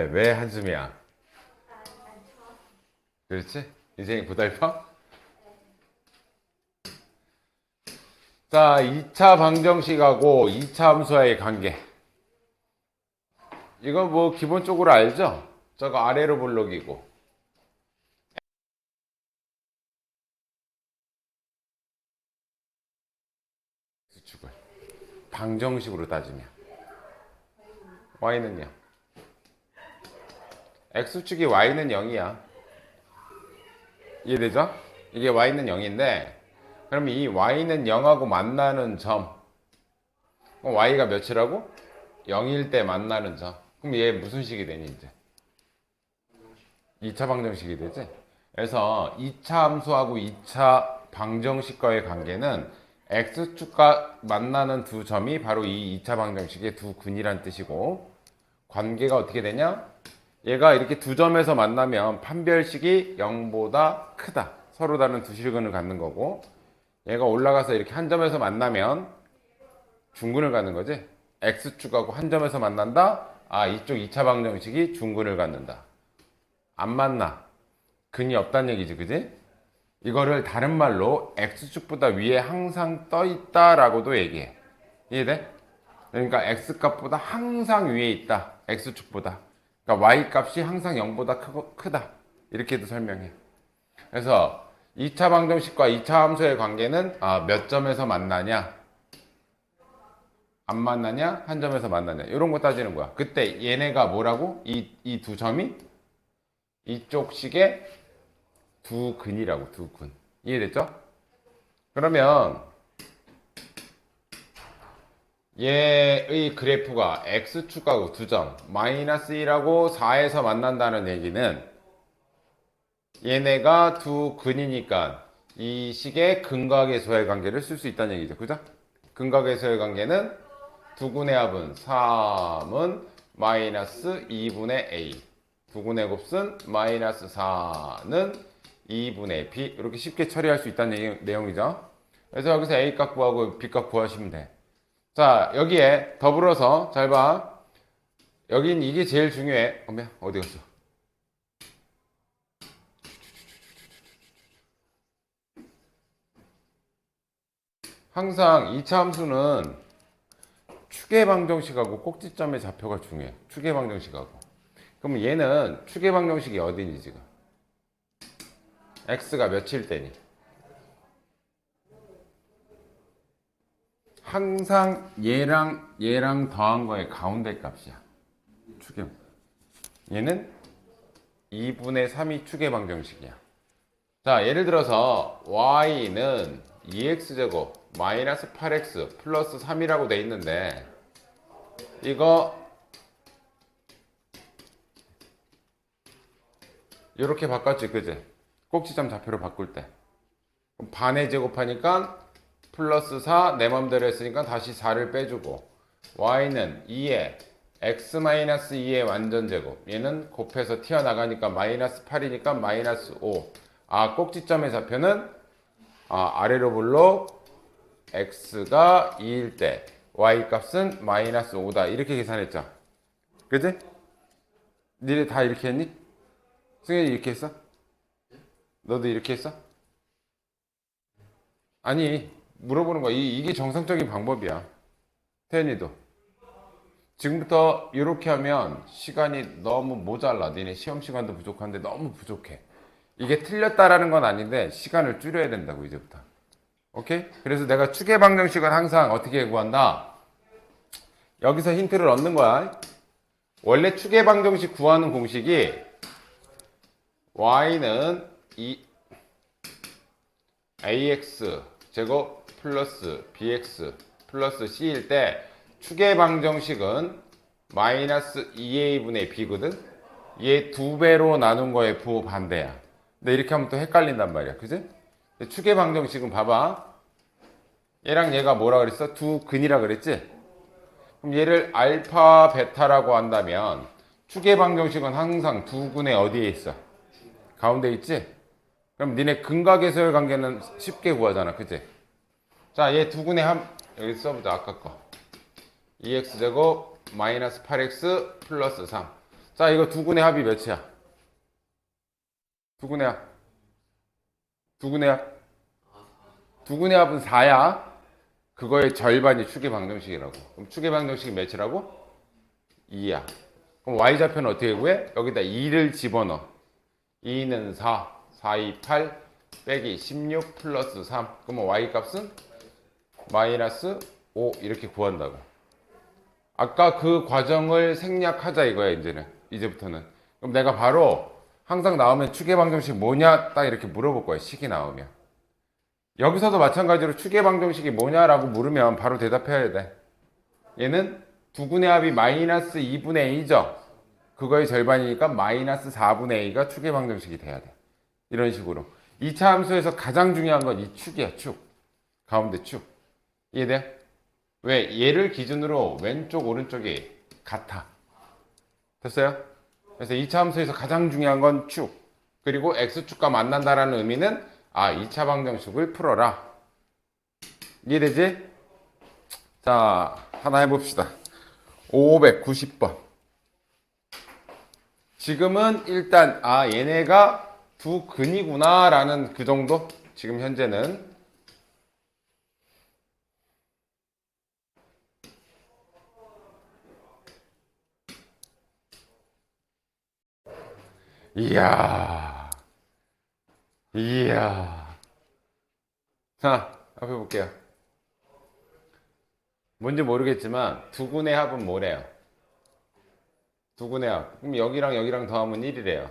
왜 한숨이야? 그렇지? 이제 고달파? 자, 2차 방정식하고 2차 함수와의 관계. 이거 뭐 기본적으로 알죠? 저거 아래로 볼록이고. X축을 방정식으로 따지면 Y는요? X축이 Y는 0이야. 이해되죠? 이게 Y는 0인데 그럼 이 Y는 0하고 만나는 점 Y가 몇이라고? 0일 때 만나는 점. 그럼 얘 무슨 식이 되니 이제? 2차 방정식이 되지? 그래서 2차 함수하고 2차 방정식과의 관계는 X축과 만나는 두 점이 바로 이 2차 방정식의 두 근이란 뜻이고 관계가 어떻게 되냐? 얘가 이렇게 두 점에서 만나면 판별식이 0보다 크다. 서로 다른 두 실근을 갖는 거고 얘가 올라가서 이렇게 한 점에서 만나면 중근을 갖는 거지. X축하고 한 점에서 만난다? 아, 이쪽 2차 방정식이 중근을 갖는다. 안 만나. 근이 없다는 얘기지, 그지? 이거를 다른 말로 X축보다 위에 항상 떠 있다라고도 얘기해. 이해돼? 그러니까 X값보다 항상 위에 있다. X축보다. 그러니까 Y값이 항상 0보다 크다. 이렇게도 설명해. 그래서 2차 방정식과 2차 함수의 관계는 몇 점에서 만나냐? 안 만나냐? 한 점에서 만나냐? 이런 거 따지는 거야. 그때 얘네가 뭐라고? 이 두 점이 이쪽 식의 두 근이라고. 두 근. 이해됐죠? 그러면 얘의 그래프가 X축하고 두 점 마이너스 1하고 4에서 만난다는 얘기는 얘네가 두 근이니까 이 식의 근과 계수의 관계를 쓸 수 있다는 얘기죠. 그죠? 근과 계수의 관계는 두 근의 합은 3은 마이너스 2분의 A 두 근의 곱은 마이너스 4는 2분의 B 이렇게 쉽게 처리할 수 있다는 내용이죠. 그래서 여기서 A값 구하고 B값 구하시면 돼. 자, 여기에 더불어서 잘 봐. 여긴 이게 제일 중요해. 어디 갔어? 항상 2차 함수는 추계 방정식하고 꼭지점의 좌표가 중요해. 추계 방정식하고. 그럼 얘는 추계 방정식이 어디니 지금? X가 몇일 때니? 항상 얘랑 더한 거의 가운데 값이야. 추계. 얘는 2분의 3이 추계 방정식이야. 자, 예를 들어서 y는 2x제곱 마이너스 8x 플러스 3이라고 돼 있는데 이거 이렇게 바꿨지, 그지? 꼭지점 좌표로 바꿀 때 그럼 반에 제곱하니까 플러스 4 내 맘대로 했으니까 다시 4를 빼주고 y는 2에 x 마이너스 2의 완전 제곱 얘는 곱해서 튀어나가니까 마이너스 8이니까 마이너스 5 꼭지점의 좌표는 아래로 볼록 x가 2일 때 y 값은 마이너스 5다 이렇게 계산했죠. 그지? 니네 다 이렇게 했니? 승현이 이렇게 했어? 너도 이렇게 했어? 아니 물어보는 거야. 이게 정상적인 방법이야. 태연이도 지금부터 이렇게 하면 시간이 너무 모자라. 니네 시험 시간도 부족한데 너무 부족해. 이게 틀렸다라는 건 아닌데 시간을 줄여야 된다고 이제부터. 오케이? 그래서 내가 추계 방정식은 항상 어떻게 구한다? 여기서 힌트를 얻는 거야. 원래 추계 방정식 구하는 공식이 y는 ax 제곱 플러스 bx 플러스 c일 때 추계 방정식은 마이너스 2a분의 b거든? 얘 2배로 나눈 거에 부반대야. 근데 이렇게 하면 또 헷갈린단 말이야. 그지? 추계 방정식은 봐봐. 얘랑 얘가 뭐라 그랬어? 두 근이라 그랬지? 그럼 얘를 알파, 베타라고 한다면 추계 방정식은 항상 두 근의 어디에 있어? 가운데 있지? 그럼 니네 근과 계수의 관계는 쉽게 구하잖아. 그치? 자, 얘 두 근의 여기 써보자. 아까 거 2x제곱 마이너스 8x 플러스 3 자, 이거 두근의 합이 몇이야? 두근의 합. 두근의 합. 두근의 합은 4야. 그거의 절반이 축의 방정식이라고. 그럼 축의 방정식이 몇이라고? 2야. 그럼 y좌표는 어떻게 구해? 여기다 2를 집어넣어. 2는 4, 4, 2, 8 빼기 16 플러스 3. 그러면 y 값은 마이너스 5 이렇게 구한다고. 아까 그 과정을 생략하자 이거야 이제는. 이제부터는. 그럼 내가 바로 항상 나오면 축의 방정식 뭐냐 딱 이렇게 물어볼 거야. 식이 나오면. 여기서도 마찬가지로 축의 방정식이 뭐냐라고 물으면 바로 대답해야 돼. 얘는 두근의 합이 마이너스 2분의 A죠. 그거의 절반이니까 마이너스 4분의 A가 축의 방정식이 돼야 돼. 이런 식으로. 2차 함수에서 가장 중요한 건 이 축이야. 축. 가운데 축. 이해돼? 왜? 얘를 기준으로 왼쪽 오른쪽이 같아. 됐어요? 그래서 2차 함수에서 가장 중요한 건 축. 그리고 x축과 만난다라는 의미는 2차 방정식을 풀어라. 이해되지? 자, 하나 해봅시다. 590번. 지금은 일단 얘네가 두 근이구나 라는 그 정도? 지금 현재는. 이야. 자, 앞에 볼게요. 뭔지 모르겠지만 두근의 합은 뭐래요? 두근의 합. 그럼 여기랑 여기랑 더하면 1이래요.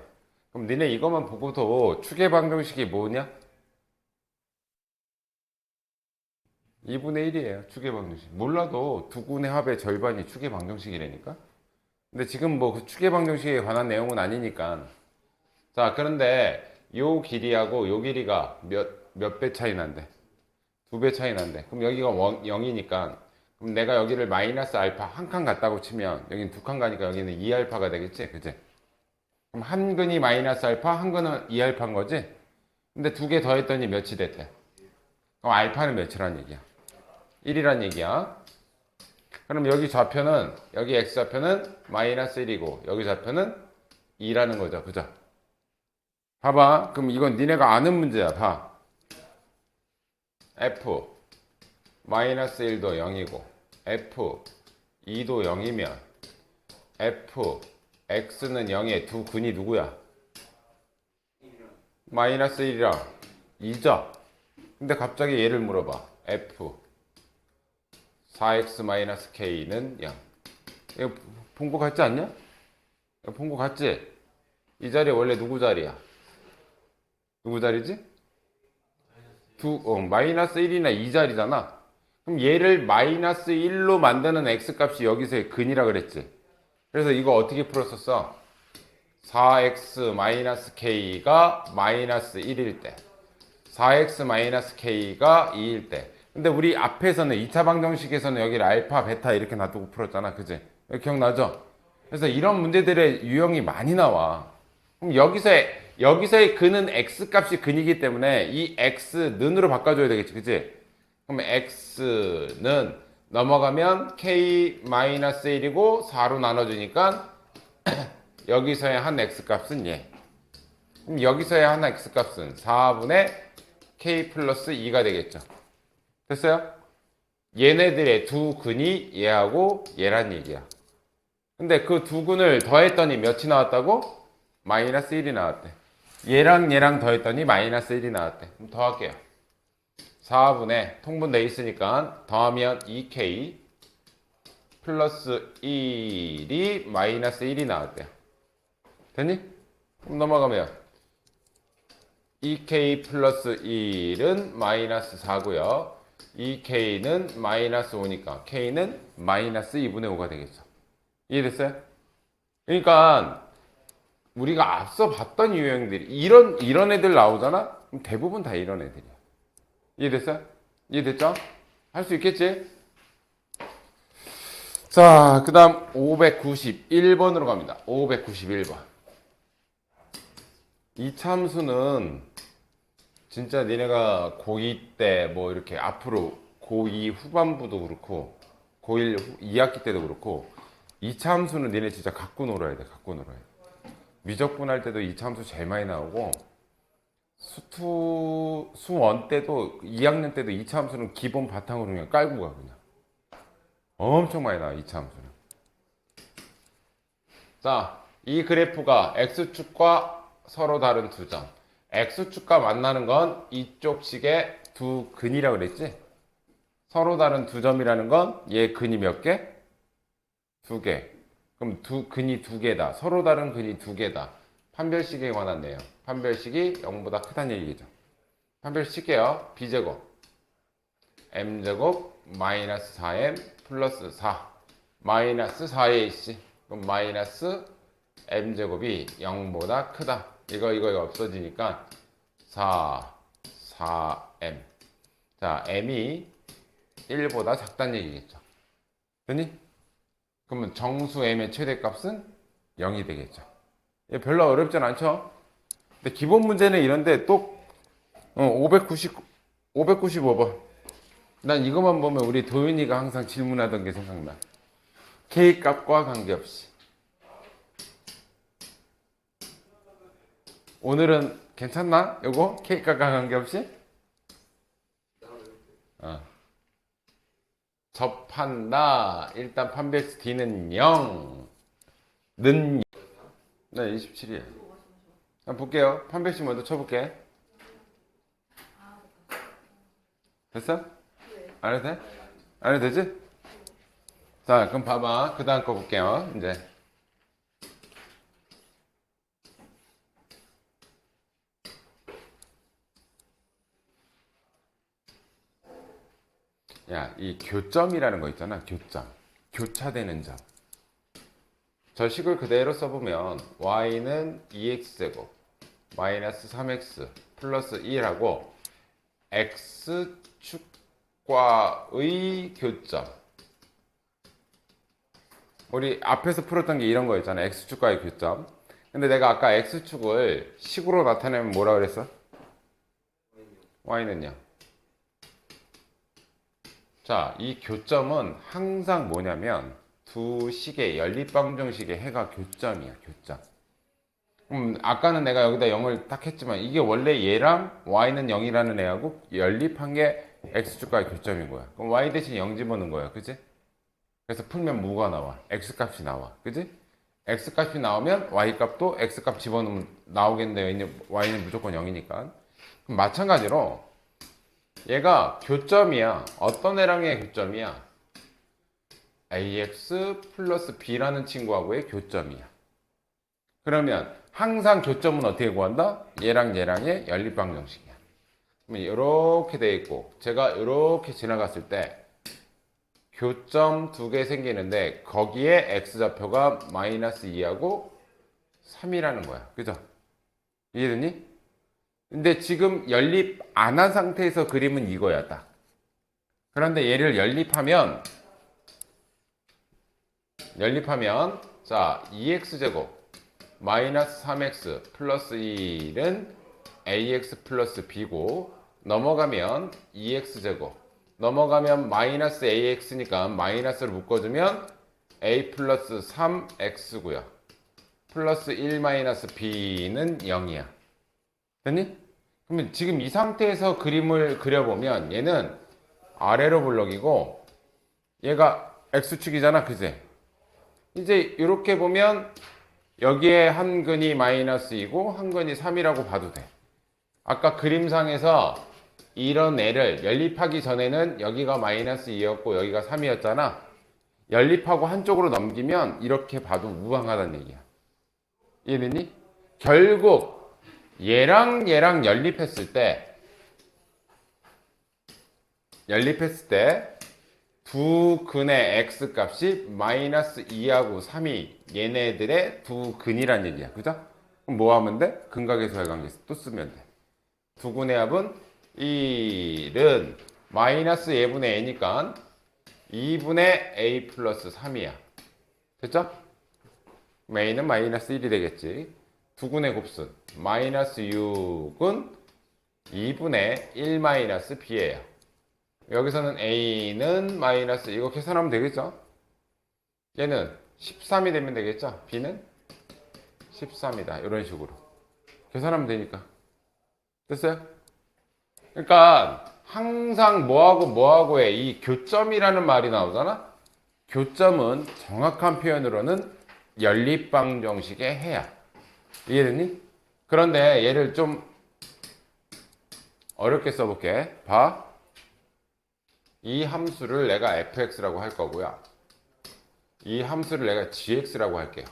그럼 니네 이것만 보고도 축의 방정식이 뭐냐? 2분의 1이에요. 축의 방정식. 몰라도 두근의 합의 절반이 축의 방정식이라니까? 근데 지금 뭐 그 축의 방정식에 관한 내용은 아니니까. 자, 그런데 요 길이하고 요 길이가 몇 배 차이 난대? 2배 차이 난대. 그럼 여기가 0이니까 그럼 내가 여기를 마이너스 알파 한 칸 갔다고 치면 여기는 두 칸 가니까 여기는 2알파가 되겠지? 그치? 그럼 한 근이 마이너스 알파, 한 근은 2알파인 거지? 근데 두 개 더했더니 몇이 됐대? 그럼 알파는 몇이란 얘기야? 1이란 얘기야. 그럼 여기 좌표는, 여기 x좌표는 마이너스 1이고 여기 좌표는 2라는 거죠. 그죠? 봐봐. 그럼 이건 니네가 아는 문제야. 봐. f 마이너스 1도 0이고 f 2도 0이면 f x는 0의 두 근이 누구야? 마이너스 1이랑 2죠? 근데 갑자기 얘를 물어봐. f 4x 마이너스 k는 0. 이거 본 거 같지 않냐? 이거 본 거 같지? 이 자리 원래 누구 자리야? 누구 자리지? 마이너스 1이나 2 자리잖아. 그럼 얘를 마이너스 1로 만드는 x값이 여기서의 근이라 그랬지. 그래서 이거 어떻게 풀었었어? 4x 마이너스 k가 마이너스 1일 때 4x 마이너스 k가 2일 때. 근데 우리 앞에서는 2차 방정식에서는 여기를 알파, 베타 이렇게 놔두고 풀었잖아. 그지? 기억나죠? 그래서 이런 문제들의 유형이 많이 나와. 그럼 여기서의 근은 x 값이 근이기 때문에 이 x는으로 바꿔줘야 되겠지. 그지? 그럼 x는 넘어가면 k-1이고 4로 나눠주니까 여기서의 한 x값은 얘. 그럼 여기서의 한 x값은 4분의 k 플러스 2가 되겠죠. 됐어요? 얘네들의 두 근이 얘하고 얘란 얘기야. 근데 그 두 근을 더했더니 몇이 나왔다고? 마이너스 1이 나왔대. 얘랑 얘랑 더했더니 마이너스 1이 나왔대. 그럼 더할게요. 4분의 통분돼 있으니까 더하면 2k 플러스 1이 마이너스 1이 나왔대요. 됐니? 그럼 넘어가면 2k 플러스 1은 마이너스 4고요. 2k는 마이너스 5니까 k는 마이너스 2분의 5가 되겠죠. 이해됐어요? 그러니까 우리가 앞서 봤던 유형들이 이런 애들 나오잖아? 그럼 대부분 다 이런 애들이야. 이해됐어요? 이해됐죠? 할 수 있겠지? 자, 그 다음 591번으로 갑니다. 591번. 이 참수는 진짜 니네가 고2 때 뭐 이렇게 앞으로 고2 후반부도 그렇고 고1 2학기 때도 그렇고 이 참수는 니네 진짜 갖고 놀아야 돼. 갖고 놀아야 돼. 미적분할 때도 이차함수 제일 많이 나오고 수원 때도 2학년 때도 이차함수는 기본 바탕으로 그냥 깔고 가 그냥 엄청 많이 나와 이차함수는. 자, 이 그래프가 x축과 서로 다른 두 점. x축과 만나는 건 이쪽 식의 두 근이라고 그랬지? 서로 다른 두 점이라는 건 얘 근이 몇 개? 두 개. 그럼 근이 두 개다. 서로 다른 근이 두 개다. 판별식에 관한 내용. 판별식이 0보다 크다는 얘기죠. 판별식 칠게요. b제곱 m제곱 마이너스 4m 플러스 4 마이너스 4ac. 그럼 마이너스 m제곱이 0보다 크다. 이거 없어지니까 4m. 자, m이 1보다 작다는 얘기겠죠. 됐니? 그러면 정수 m의 최대값은 0이 되겠죠. 별로 어렵진 않죠? 근데 기본 문제는 이런데 또 595번. 난 이것만 보면 우리 도윤이가 항상 질문하던 게 생각나. K값과 관계없이. 오늘은 괜찮나? 요거? K값과 관계없이? 접한다. 일단 판별식 D는 0. 는 네, 27이에요. 한번 볼게요. 판별식 먼저 쳐볼게. 됐어? 안 해도 돼? 안 해도 되지? 자, 그럼 봐봐. 그 다음 거 볼게요. 이제. 야, 이 교점이라는 거 있잖아. 교점. 교차되는 점. 저 식을 그대로 써보면 y는 2x제곱 마이너스 3x 플러스 1하고 x축과의 교점. 우리 앞에서 풀었던 게 이런 거였잖아. x축과의 교점. 근데 내가 아까 x축을 식으로 나타내면 뭐라 그랬어? y는요. 자, 이 교점은 항상 뭐냐면 두 식의 연립방정식의 해가 교점이야. 교점. 아까는 내가 여기다 0을 딱 했지만 이게 원래 얘랑 y는 0이라는 애하고 연립한 게 x축과의 교점인 거야. 그럼 y 대신 0 집어넣은 거야. 그지? 그래서 풀면 뭐가 나와? x값이 나와. 그지? x값이 나오면 y값도 x값 집어넣으면 나오겠네요. y는 무조건 0이니까. 그럼 마찬가지로 얘가 교점이야. 어떤 애랑의 교점이야? ax 플러스 b라는 친구하고의 교점이야. 그러면 항상 교점은 어떻게 구한다? 얘랑 얘랑의 연립방정식이야. 그러면 이렇게 돼 있고 제가 이렇게 지나갔을 때 교점 두 개 생기는데 거기에 x좌표가 마이너스 2하고 3이라는 거야. 그죠? 이해됐니? 근데 지금 연립 안 한 상태에서 그림은 이거야 딱. 그런데 얘를 연립하면 자 2x제곱 마이너스 3x 플러스 1은 ax 플러스 b고 넘어가면 2x제곱 넘어가면 마이너스 ax니까 마이너스를 묶어주면 a 플러스 3x고요. 플러스 1 마이너스 b는 0이야. 됐니? 그러면 지금 이 상태에서 그림을 그려보면 얘는 아래로 블럭이고 얘가 x축이잖아. 그지? 이제 이렇게 보면 여기에 한 근이 마이너스 2고 한 근이 3이라고 봐도 돼. 아까 그림상에서 이런 애를 연립하기 전에는 여기가 마이너스 2였고 여기가 3이었잖아. 연립하고 한쪽으로 넘기면 이렇게 봐도 무방하다는 얘기야. 이해됐니? 결국 얘랑 연립했을 때 두 근의 x값이 마이너스 2하고 3이 얘네들의 두 근이란 얘기야. 그죠? 그럼 뭐 하면 돼? 근각의 관계 또 쓰면 돼. 두 근의 합은 1은 마이너스 예분의 a니까 2분의 a 플러스 3이야. 됐죠? 그럼 a는 마이너스 1이 되겠지. 두 근의 곱순 마이너스 6은 2분의 1 마이너스 b예요. 여기서는 a는 마이너스 이거 계산하면 되겠죠? 얘는 13이 되면 되겠죠? b는 13이다. 이런 식으로 계산하면 되니까. 됐어요? 그러니까 항상 뭐하고의 이 교점이라는 말이 나오잖아. 교점은 정확한 표현으로는 연립방정식의 해야. 이해됐니? 그런데 얘를 좀 어렵게 써볼게. 봐. 이 함수를 내가 fx라고 할 거고요. 이 함수를 내가 gx라고 할게요.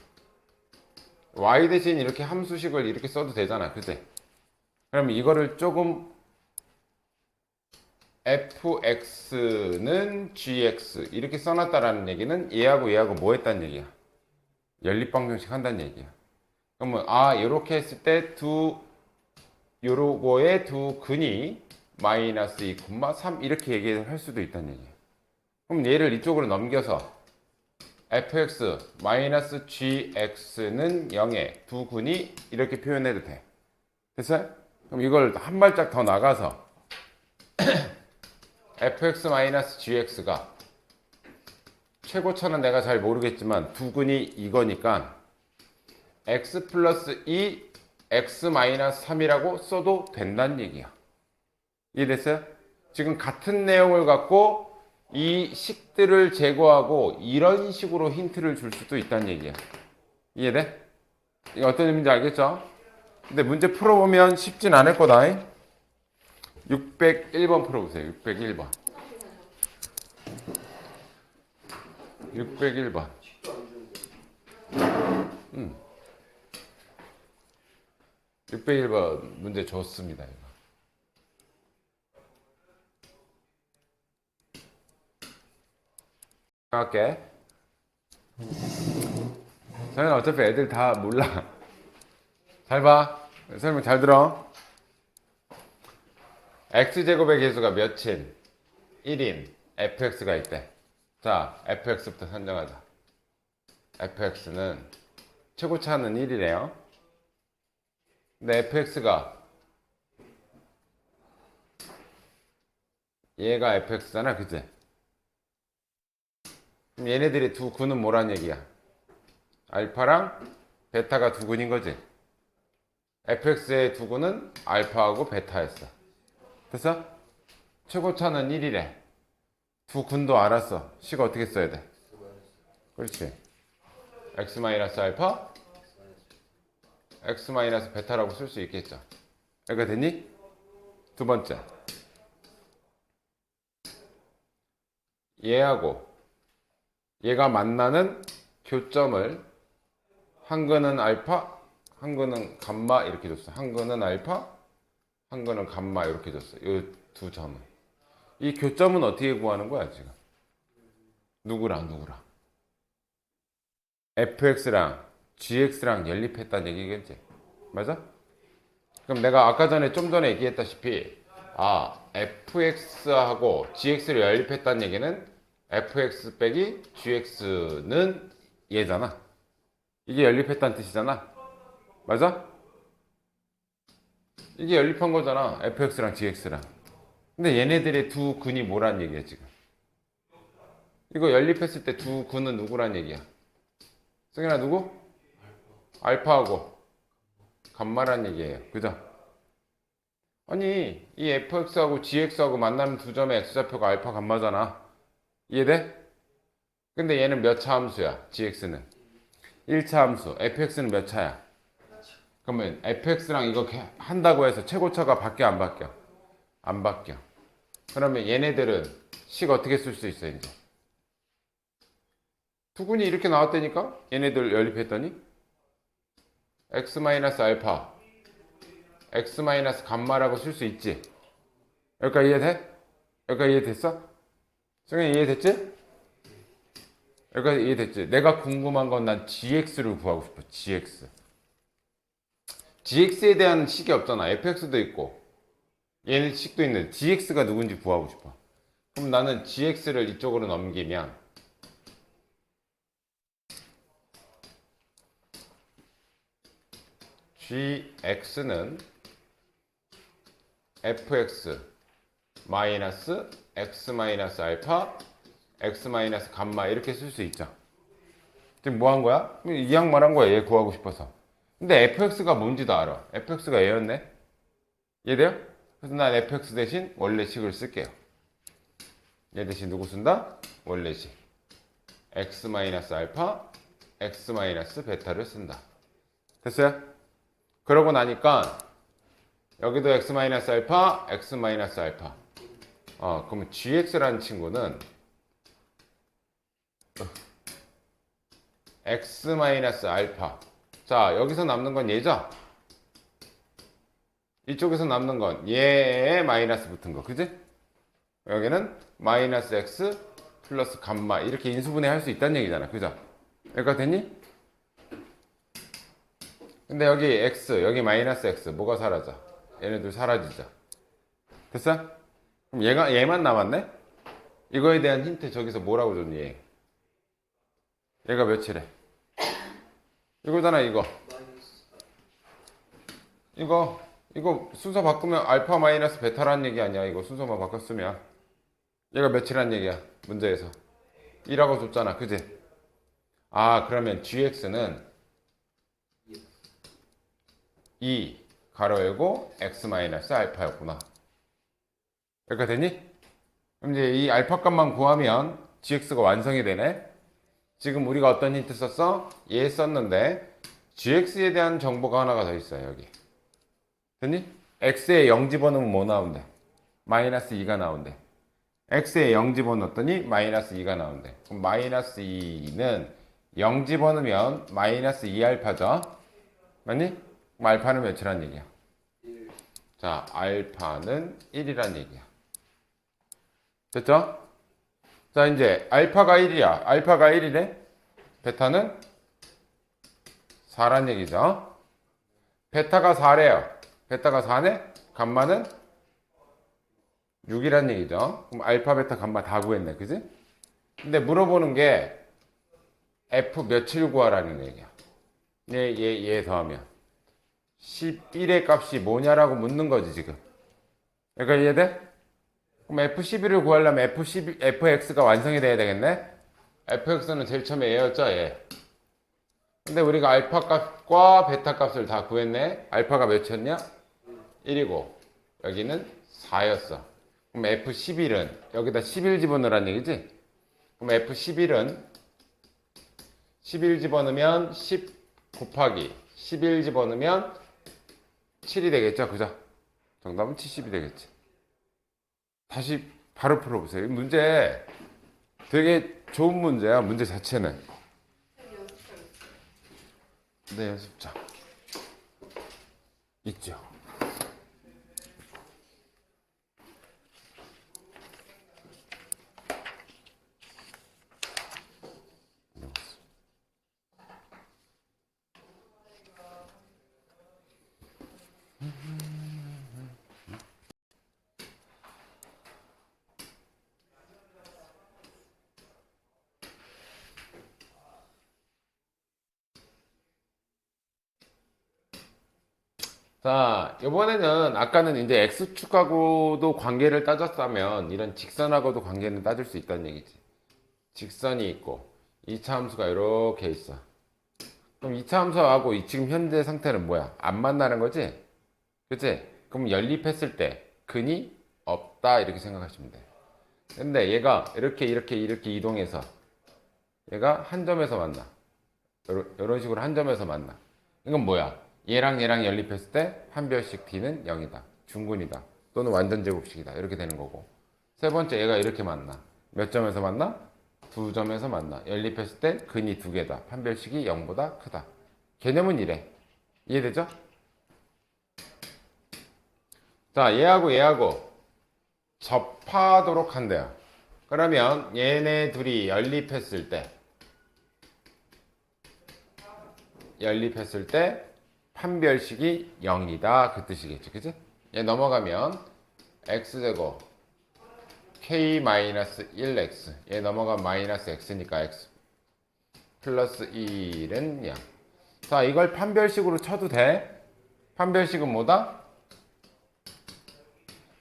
y 대신 이렇게 함수식을 이렇게 써도 되잖아. 그치? 그럼 이거를 조금 fx는 gx 이렇게 써놨다라는 얘기는 얘하고 뭐 했다는 얘기야? 연립방정식 한다는 얘기야. 그러면 이렇게 했을 때 요거의 두 근이 마이너스 2, 3 이렇게 얘기를 할 수도 있다는 얘기야. 그럼 얘를 이쪽으로 넘겨서 fx 마이너스 gx는 0에 두 근이 이렇게 표현해도 돼. 됐어요? 그럼 이걸 한 발짝 더 나가서 fx 마이너스 gx가 최고차는 내가 잘 모르겠지만 두 근이 이거니까 x 플러스 2 x 마이너스 3이라고 써도 된다는 얘기야. 이해됐어요? 지금 같은 내용을 갖고 이 식들을 제거하고 이런 식으로 힌트를 줄 수도 있다는 얘기야. 이해돼? 이게 어떤 의미인지 알겠죠? 근데 문제 풀어보면 쉽진 않을 거다. 601번 풀어보세요. 601번. 601번. 601번 문제 좋습니다. 이거. 할게. 저는 어차피 애들 다 몰라. 잘 봐. 설명 잘 들어. x제곱의 개수가 몇인? 1인 fx가 있대. 자, fx부터 선정하자. fx는 최고차는 1이래요. 근데 fx가 얘가 fx잖아, 그치? 그럼 얘네들의 두 근은 뭐란 얘기야? 알파랑 베타가 두 근인 거지? fx의 두 근은 알파하고 베타였어. 됐어? 최고차는 1이래. 두 근도 알았어. 식을 어떻게 써야 돼? 그렇지. x 마이너스 알파, x 마이너스 베타라고 쓸 수 있겠죠. 여기가 됐니? 두 번째. 얘하고 얘가 만나는 교점을 한 근은 알파, 한 근은 감마 이렇게 줬어. 한 근은 알파, 한 근은 감마 이렇게 줬어. 이 두 점은. 이 교점은 어떻게 구하는 거야 지금? 누구랑? fx랑 gx랑 연립했다는 얘기겠지? 맞아? 그럼 내가 아까 전에 좀 전에 얘기했다시피 fx하고 gx를 연립했다는 얘기는 fx 빼기 gx는 얘잖아. 이게 연립했다는 뜻이잖아. 맞아? 이게 연립한 거잖아. fx랑 gx랑. 근데 얘네들의 두 근이 뭐란 얘기야 지금? 이거 연립했을 때 두 근은 누구란 얘기야? 승현아 누구? 알파하고 감마란 얘기예요. 그죠? 아니 이 fx하고 gx하고 만나는 두 점의 x좌표가 알파 감마잖아. 이해돼? 근데 얘는 몇 차 함수야? gx는 1차 함수. fx는 몇 차야? 그러면 fx랑 이거 한다고 해서 최고차가 바뀌어 안 바뀌어? 안 바뀌어. 그러면 얘네들은 식 어떻게 쓸 수 있어 이제? 두근이 이렇게 나왔다니까? 얘네들 연립했더니 x 마이너스 알파 x 마이너스 감마라고 쓸 수 있지. 여기까지 이해돼? 여기까지 이해됐어? 승현이 이해됐지? 여기까지 이해됐지? 내가 궁금한 건 난 gx를 구하고 싶어. gx에 대한 식이 없잖아. fx도 있고 얘네 식도 있는데 gx가 누군지 구하고 싶어. 그럼 나는 gx를 이쪽으로 넘기면 gx는 fx 마이너스 x 마이너스 알파 x 마이너스 감마 이렇게 쓸 수 있죠. 지금 뭐 한 거야? 이 양말 한 거야. 얘 구하고 싶어서. 근데 fx가 뭔지도 알아. fx가 얘였네. 이해돼요? 그래서 난 fx 대신 원래식을 쓸게요. 얘 대신 누구 쓴다? 원래식. x-알파, x-베타를 쓴다. 됐어요? 그러고 나니까 여기도 x-알파, x-알파. 그러면 gx라는 친구는 x-알파. 자, 여기서 남는 건 얘죠? 이쪽에서 남는 건 얘에 마이너스 붙은 거, 그지? 여기는 마이너스 x 플러스 감마 이렇게 인수분해 할 수 있다는 얘기잖아, 그죠? 여기까지 됐니? 근데 여기 x, 여기 마이너스 x 뭐가 사라져? 얘네들 사라지죠. 됐어? 그럼 얘만 남았네? 이거에 대한 힌트 저기서 뭐라고 줬니? 얘가 몇이래? 이거잖아, 이거. 이거 순서 바꾸면 알파 마이너스 베타라는 얘기 아니야. 이거 순서만 바꿨으면 얘가 몇이란 얘기야, 문제에서. 2라고 줬잖아, 그지? 그러면 gx는 2 가로 열고 x 마이너스 알파였구나. 여기까지 됐니? 그럼 이제 이 알파 값만 구하면 gx가 완성이 되네. 지금 우리가 어떤 힌트 썼어? 얘 썼는데 gx에 대한 정보가 하나가 더 있어요, 여기. 됐니? x에 0 집어넣으면 뭐 나온대? 마이너스 2가 나온대. x에 0 집어넣었더니 마이너스 2가 나온대. 그럼 마이너스 2는 0 집어넣으면 마이너스 2알파죠? 맞니? 그럼 알파는 몇이란 얘기야? 자, 알파는 1이란 얘기야. 됐죠? 자, 이제 알파가 1이야. 알파가 1이네? 베타는 4란 얘기죠? 베타가 4래요. 베타가 4네? 감마는 6이란 얘기죠. 그럼 알파, 베타, 감마 다 구했네. 그지? 근데 물어보는 게 f 며칠 구하라는 얘기야. 얘 더하면 11의 값이 뭐냐라고 묻는 거지, 지금. 그러니까 이해돼? 그럼 f11을 구하려면 fx가 완성이 돼야 되겠네? fx는 제일 처음에 얘였죠, 얘. 근데 우리가 알파 값과 베타 값을 다 구했네? 알파가 몇이었냐? 1이고, 여기는 4였어. 그럼 f11은, 여기다 11 집어넣으란 얘기지? 그럼 f11은 11 집어넣으면 10 곱하기 11 집어넣으면 7이 되겠죠? 그죠? 정답은 70이 되겠지. 다시 바로 풀어보세요. 이 문제 되게 좋은 문제야. 문제 자체는. 네, 연습장 있죠. 자, 이번에는 아까는 이제 x축하고도 관계를 따졌다면 이런 직선하고도 관계는 따질 수 있다는 얘기지. 직선이 있고 2차 함수가 이렇게 있어. 그럼 2차 함수하고 이 지금 현재 상태는 뭐야? 안 만나는 거지? 그치? 그럼 연립했을 때 근이 없다 이렇게 생각하시면 돼. 근데 얘가 이렇게 이동해서 얘가 한 점에서 만나. 이런 식으로 한 점에서 만나. 이건 뭐야? 얘랑 연립했을 때 판별식 t는 0이다. 중근이다. 또는 완전 제곱식이다. 이렇게 되는 거고. 세 번째 얘가 이렇게 만나. 몇 점에서 만나? 두 점에서 만나. 연립했을 때 근이 두 개다. 판별식이 0보다 크다. 개념은 이래. 이해되죠? 자, 얘하고 접하도록 한대요. 그러면 얘네 둘이 연립했을 때 판별식이 0이다 그 뜻이겠죠, 그치? 얘 넘어가면 x제곱 k-1x 얘 넘어가면 마이너스 x니까 x 플러스 1은 0. 자, 이걸 판별식으로 쳐도 돼? 판별식은 뭐다?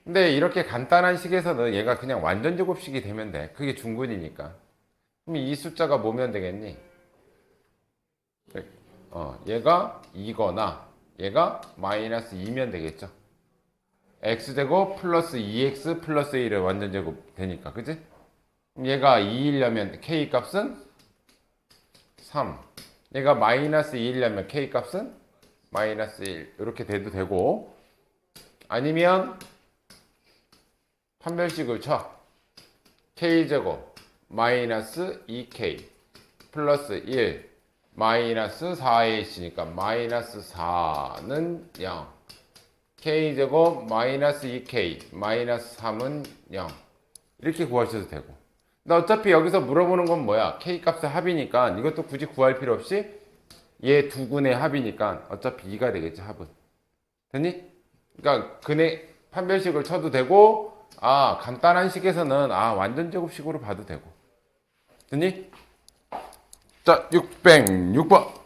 근데 이렇게 간단한 식에서는 얘가 그냥 완전 제곱식이 되면 돼. 그게 중근이니까. 그럼 이 숫자가 뭐면 되겠니? 얘가 2거나 얘가 마이너스 2면 되겠죠. x제곱 플러스 2x 플러스 1의 완전제곱 되니까, 그치? 그럼 얘가 2이려면 k 값은 3. 얘가 마이너스 2이려면 k 값은 마이너스 1. 이렇게 돼도 되고, 아니면 판별식을 쳐. k제곱 마이너스 2k 플러스 1 마이너스 4ac니까 마이너스 4는 0. k제곱 마이너스 2k 마이너스 3은 0. 이렇게 구하셔도 되고. 근데 어차피 여기서 물어보는 건 뭐야? k 값의 합이니까 이것도 굳이 구할 필요 없이 얘 두 근의 합이니까 어차피 2가 되겠지, 합은. 됐니? 그러니까 근의 판별식을 쳐도 되고, 간단한 식에서는 완전 제곱식으로 봐도 되고. 됐니? 자, 606번.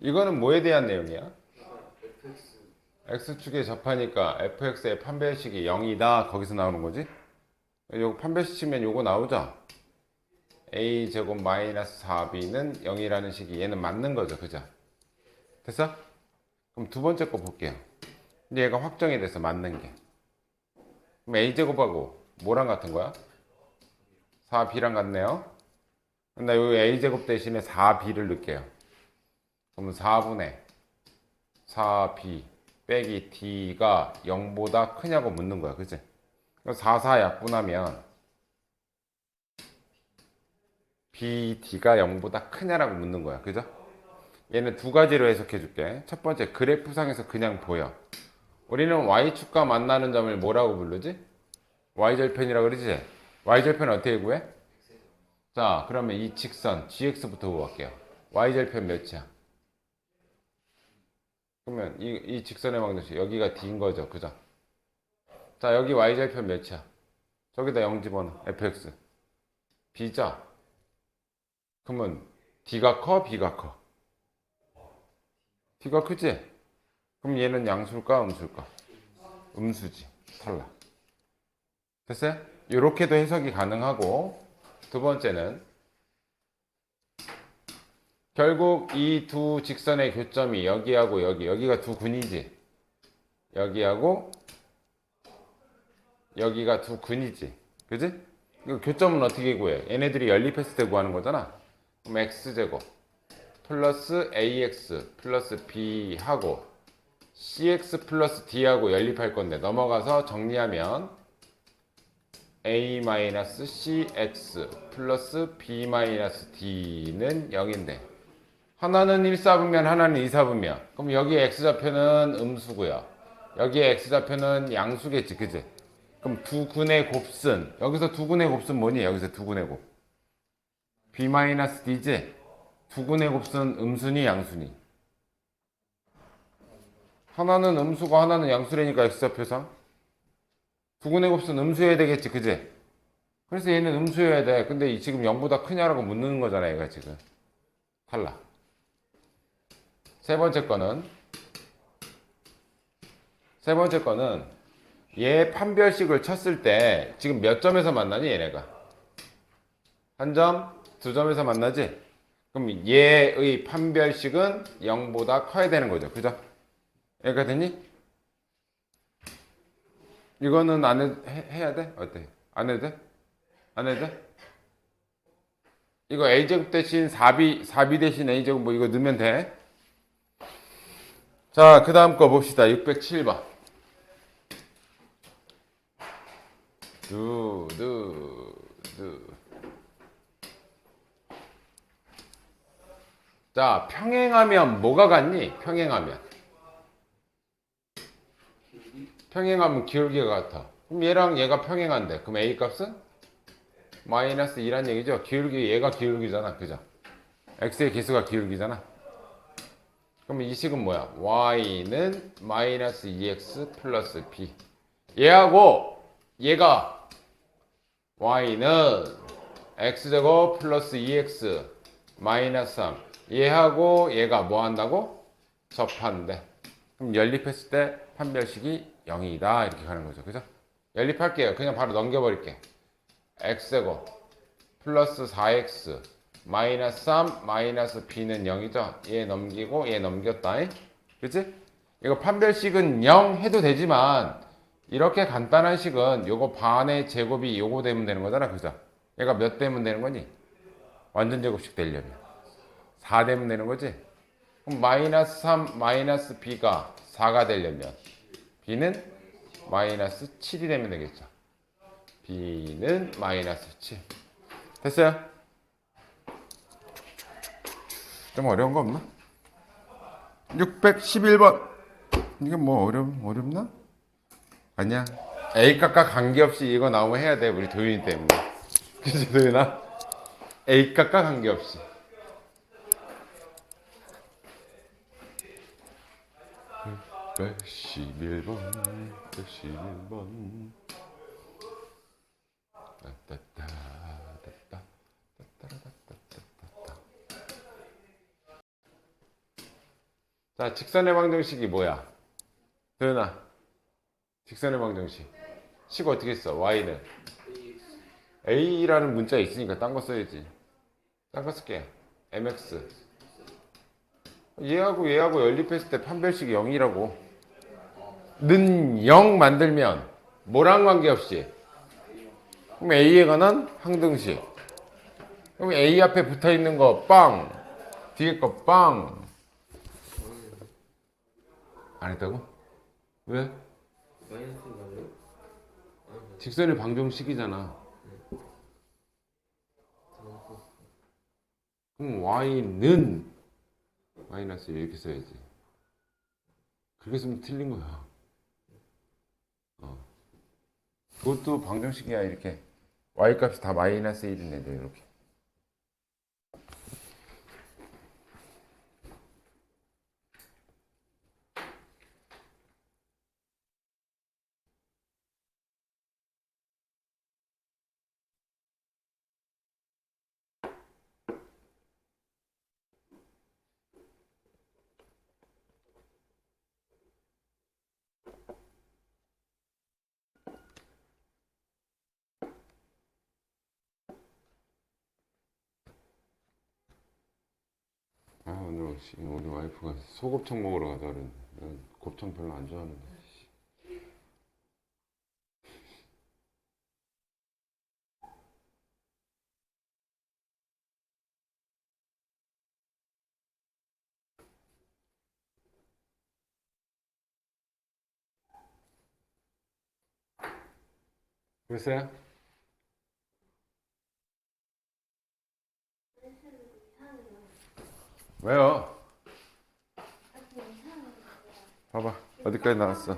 이거는 뭐에 대한 내용이야? x축에 접하니까 fx의 판별식이 0이다. 거기서 나오는 거지? 요거 판별식 치면 요거 나오죠? a제곱 마이너스 4b는 0이라는 식이 얘는 맞는 거죠. 그죠? 됐어? 그럼 두 번째 거 볼게요. 근데 얘가 확정이 돼서 맞는 게. 그럼 a제곱하고 뭐랑 같은 거야? 4b랑 같네요. 근데 요 a제곱 대신에 4b를 넣을게요. 그러면 4분의 4b 빼기 d가 0보다 크냐고 묻는 거야. 그치? 4, 4 약분하면 bd가 0보다 크냐라고 묻는 거야. 그죠? 얘는 두 가지로 해석해 줄게. 첫 번째, 그래프상에서 그냥 보여. 우리는 y축과 만나는 점을 뭐라고 부르지? y절편이라고 그러지? y절편 어떻게 구해? 자, 그러면 이 직선 gx부터 구할게요. y절편 몇이야? 그러면 이 직선의 방정식 여기가 d인 거죠. 그죠? 자, 여기 y절편 몇이야? 저기다 0 집어넣어. fx b자. 그러면 d가 커? b가 커? d가 크지? 그럼 얘는 양수일까? 음수일까? 음수지. 탈락. 됐어요? 이렇게도 해석이 가능하고, 두 번째는 결국 이 두 직선의 교점이 여기하고 여기가 두 근이지. 여기하고 여기가 두 근이지. 그지? 이거 교점은 어떻게 구해? 얘네들이 연립했을 때 구하는 거잖아. 그럼 x제곱 플러스 ax 플러스 b 하고 cx 플러스 d하고 연립할 건데, 넘어가서 정리하면 a-cx 플러스 b-d는 0인데 하나는 1사분면 하나는 2사분면, 그럼 여기 x좌표는 음수고요, 여기에 x좌표는 양수겠지. 그지? 그럼 두 근의 곱슨, 여기서 두 근의 곱슨 뭐니? 여기서 두 근의 곱 b-d지? 두 근의 곱슨 음수니 양수니? 하나는 음수고 하나는 양수라니까 x좌표상 두 근의 곱은 음수여야 되겠지. 그지? 그래서 얘는 음수여야 돼. 근데 지금 0보다 크냐라고 묻는 거잖아. 얘가 지금 탈락. 세 번째 거는 얘 판별식을 쳤을 때 지금 몇 점에서 만나니? 얘네가 한 점, 두 점에서 만나지? 그럼 얘의 판별식은 0보다 커야 되는 거죠. 그죠? 얘가 됐니? 이거는 해야 돼? 어때? 안 해도 돼? 안 해도 돼? 이거 a제곱 대신 4b 대신 a제곱 뭐 이거 넣으면 돼. 자, 그 다음 거 봅시다. 607번. 두. 자, 평행하면 뭐가 같니? 평행하면 기울기가 같아. 그럼 얘랑 얘가 평행한데, 그럼 a 값은 마이너스 2란 얘기죠. 기울기, 얘가 기울기잖아. 그죠? x의 개수가 기울기잖아. 그러면 이 식은 뭐야? y는 마이너스 2x 플러스 b. 얘하고 얘가 y는 x제곱 플러스 2x 마이너스 3. 얘하고 얘가 뭐 한다고? 접한대. 그럼 연립했을 때 판별식이 0이다. 이렇게 가는 거죠. 그죠? 연립할게요. 그냥 바로 넘겨버릴게. x제곱 플러스 4x 마이너스 3 마이너스 b는 0이죠. 얘 넘기고 얘 넘겼다. 그치? 이거 판별식은 0 해도 되지만 이렇게 간단한 식은 요거 반의 제곱이 요거 되면 되는 거잖아. 그죠? 얘가 몇 되면 되는 거니? 완전 제곱식 되려면 4 되면 되는 거지? 그럼 마이너스 3 마이너스 b가 4가 되려면 b는 마이너스 7이 되면 되겠죠. b는 마이너스 7. 됐어요? 좀 어려운 거 없나? 611번. 이게 뭐 어렵나? 아니야. A값과 관계없이 이거 나오면 해야 돼. 우리 도윤이 때문에. 그치, 도윤아? A값과 관계없이. 111번, 111번. 자, 직선의 방정식이 뭐야? 도윤아, 직선의 방정식. 식 어떻게 써? y는 a라는 문자 있으니까 딴 거 써야지. 딴 거 쓸게. mx. 얘하고 연립했을 때 판별식이 0이라고. 는 0 만들면 뭐랑 관계없이. 그럼 a에 관한 항등식. 그럼 a 앞에 붙어 있는 거 빵. 뒤에 거 빵. 안 했다고? 왜? 직선의 방정식이잖아. 그럼 y는 마이너스 이렇게 써야지. 그렇게 쓰면 틀린 거야. 그것도 방정식이야. 이렇게 y 값이 다 마이너스 1이네. 이렇게. 오늘 우리 와이프가 소곱창 먹으러 가자 그랬는데 난 곱창 별로 안 좋아하는데. 그랬어요? 왜요? 봐봐 어디까지 나왔어?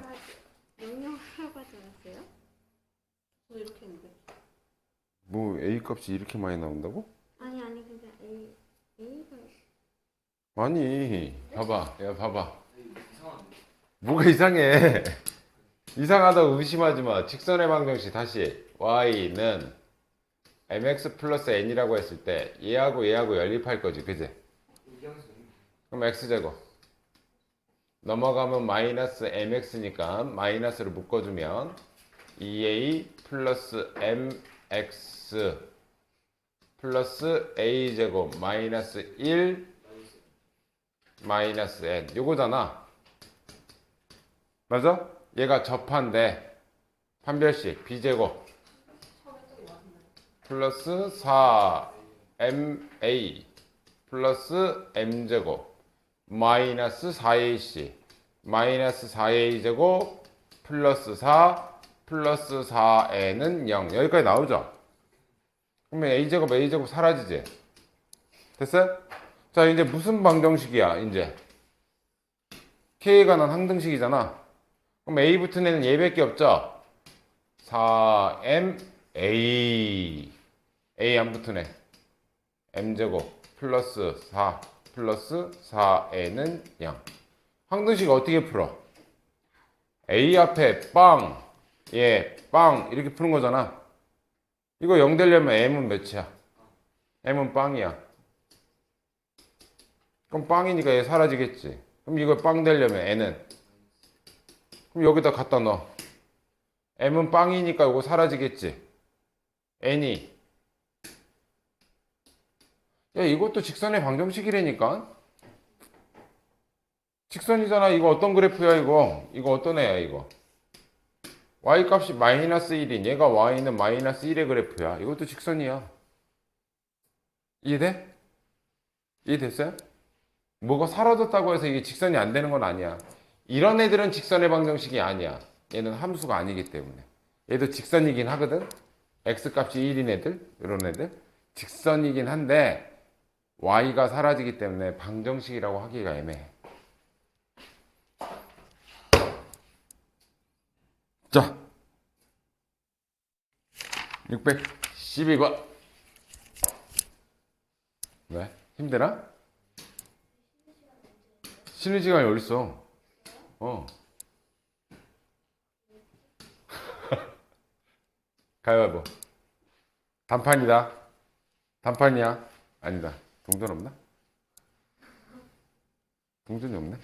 영영하고 하지 않았어요? 저 이렇게 했는데. 뭐 A 값이 이렇게 많이 나온다고? 아니 근데 A가 아니 봐봐 야 봐봐 뭐가 이상해. 이상하다고 의심하지 마. 직선의 방정식 다시 y는 mx 플러스 n이라고 했을 때 얘하고 연립할 거지 그지? 그럼 x제곱 넘어가면 마이너스 mx니까 마이너스를 묶어주면 2a 플러스 mx 플러스 a제곱 마이너스 1 마이너스 n 요거잖아. 맞아? 얘가 접한데 판별식 b제곱 플러스 4ma 플러스 m제곱 마이너스 4ac 마이너스 4a제곱 플러스 4 플러스 4n은 0. 여기까지 나오죠? 그러면 a제곱 사라지지? 됐어요? 자 이제 무슨 방정식이야 이제 k에 관한 항등식이잖아. 그럼 a 붙은 애는 얘밖에 없죠? 4ma a 안 붙으네. m제곱 플러스 4 플러스 4n은 0. 항등식 어떻게 풀어? a 앞에 빵, 예, 빵 이렇게 푸는 거잖아. 이거 0 되려면 m은 몇이야? m은 빵이야. 그럼 빵이니까 얘 사라지겠지. 그럼 이거 빵 되려면 n은? 그럼 여기다 갖다 넣어. m은 빵이니까 이거 사라지겠지. n이. 야, 이것도 직선의 방정식이라니까? 직선이잖아. 이거 어떤 그래프야, 이거? 이거 어떤 애야, 이거? y 값이 마이너스 1인 얘가 y는 마이너스 1의 그래프야. 이것도 직선이야. 이해돼? 이해됐어요? 뭐가 사라졌다고 해서 이게 직선이 안 되는 건 아니야. 이런 애들은 직선의 방정식이 아니야. 얘는 함수가 아니기 때문에. 얘도 직선이긴 하거든? x 값이 1인 애들, 이런 애들. 직선이긴 한데 y가 사라지기 때문에 방정식이라고 하기가 애매해. 자, 612번. 왜? 힘드나? 쉬는 시간이 어딨어? 가위바위보. 단판이다. 단판이야. 아니다. 동전 없나? 동전이 없네.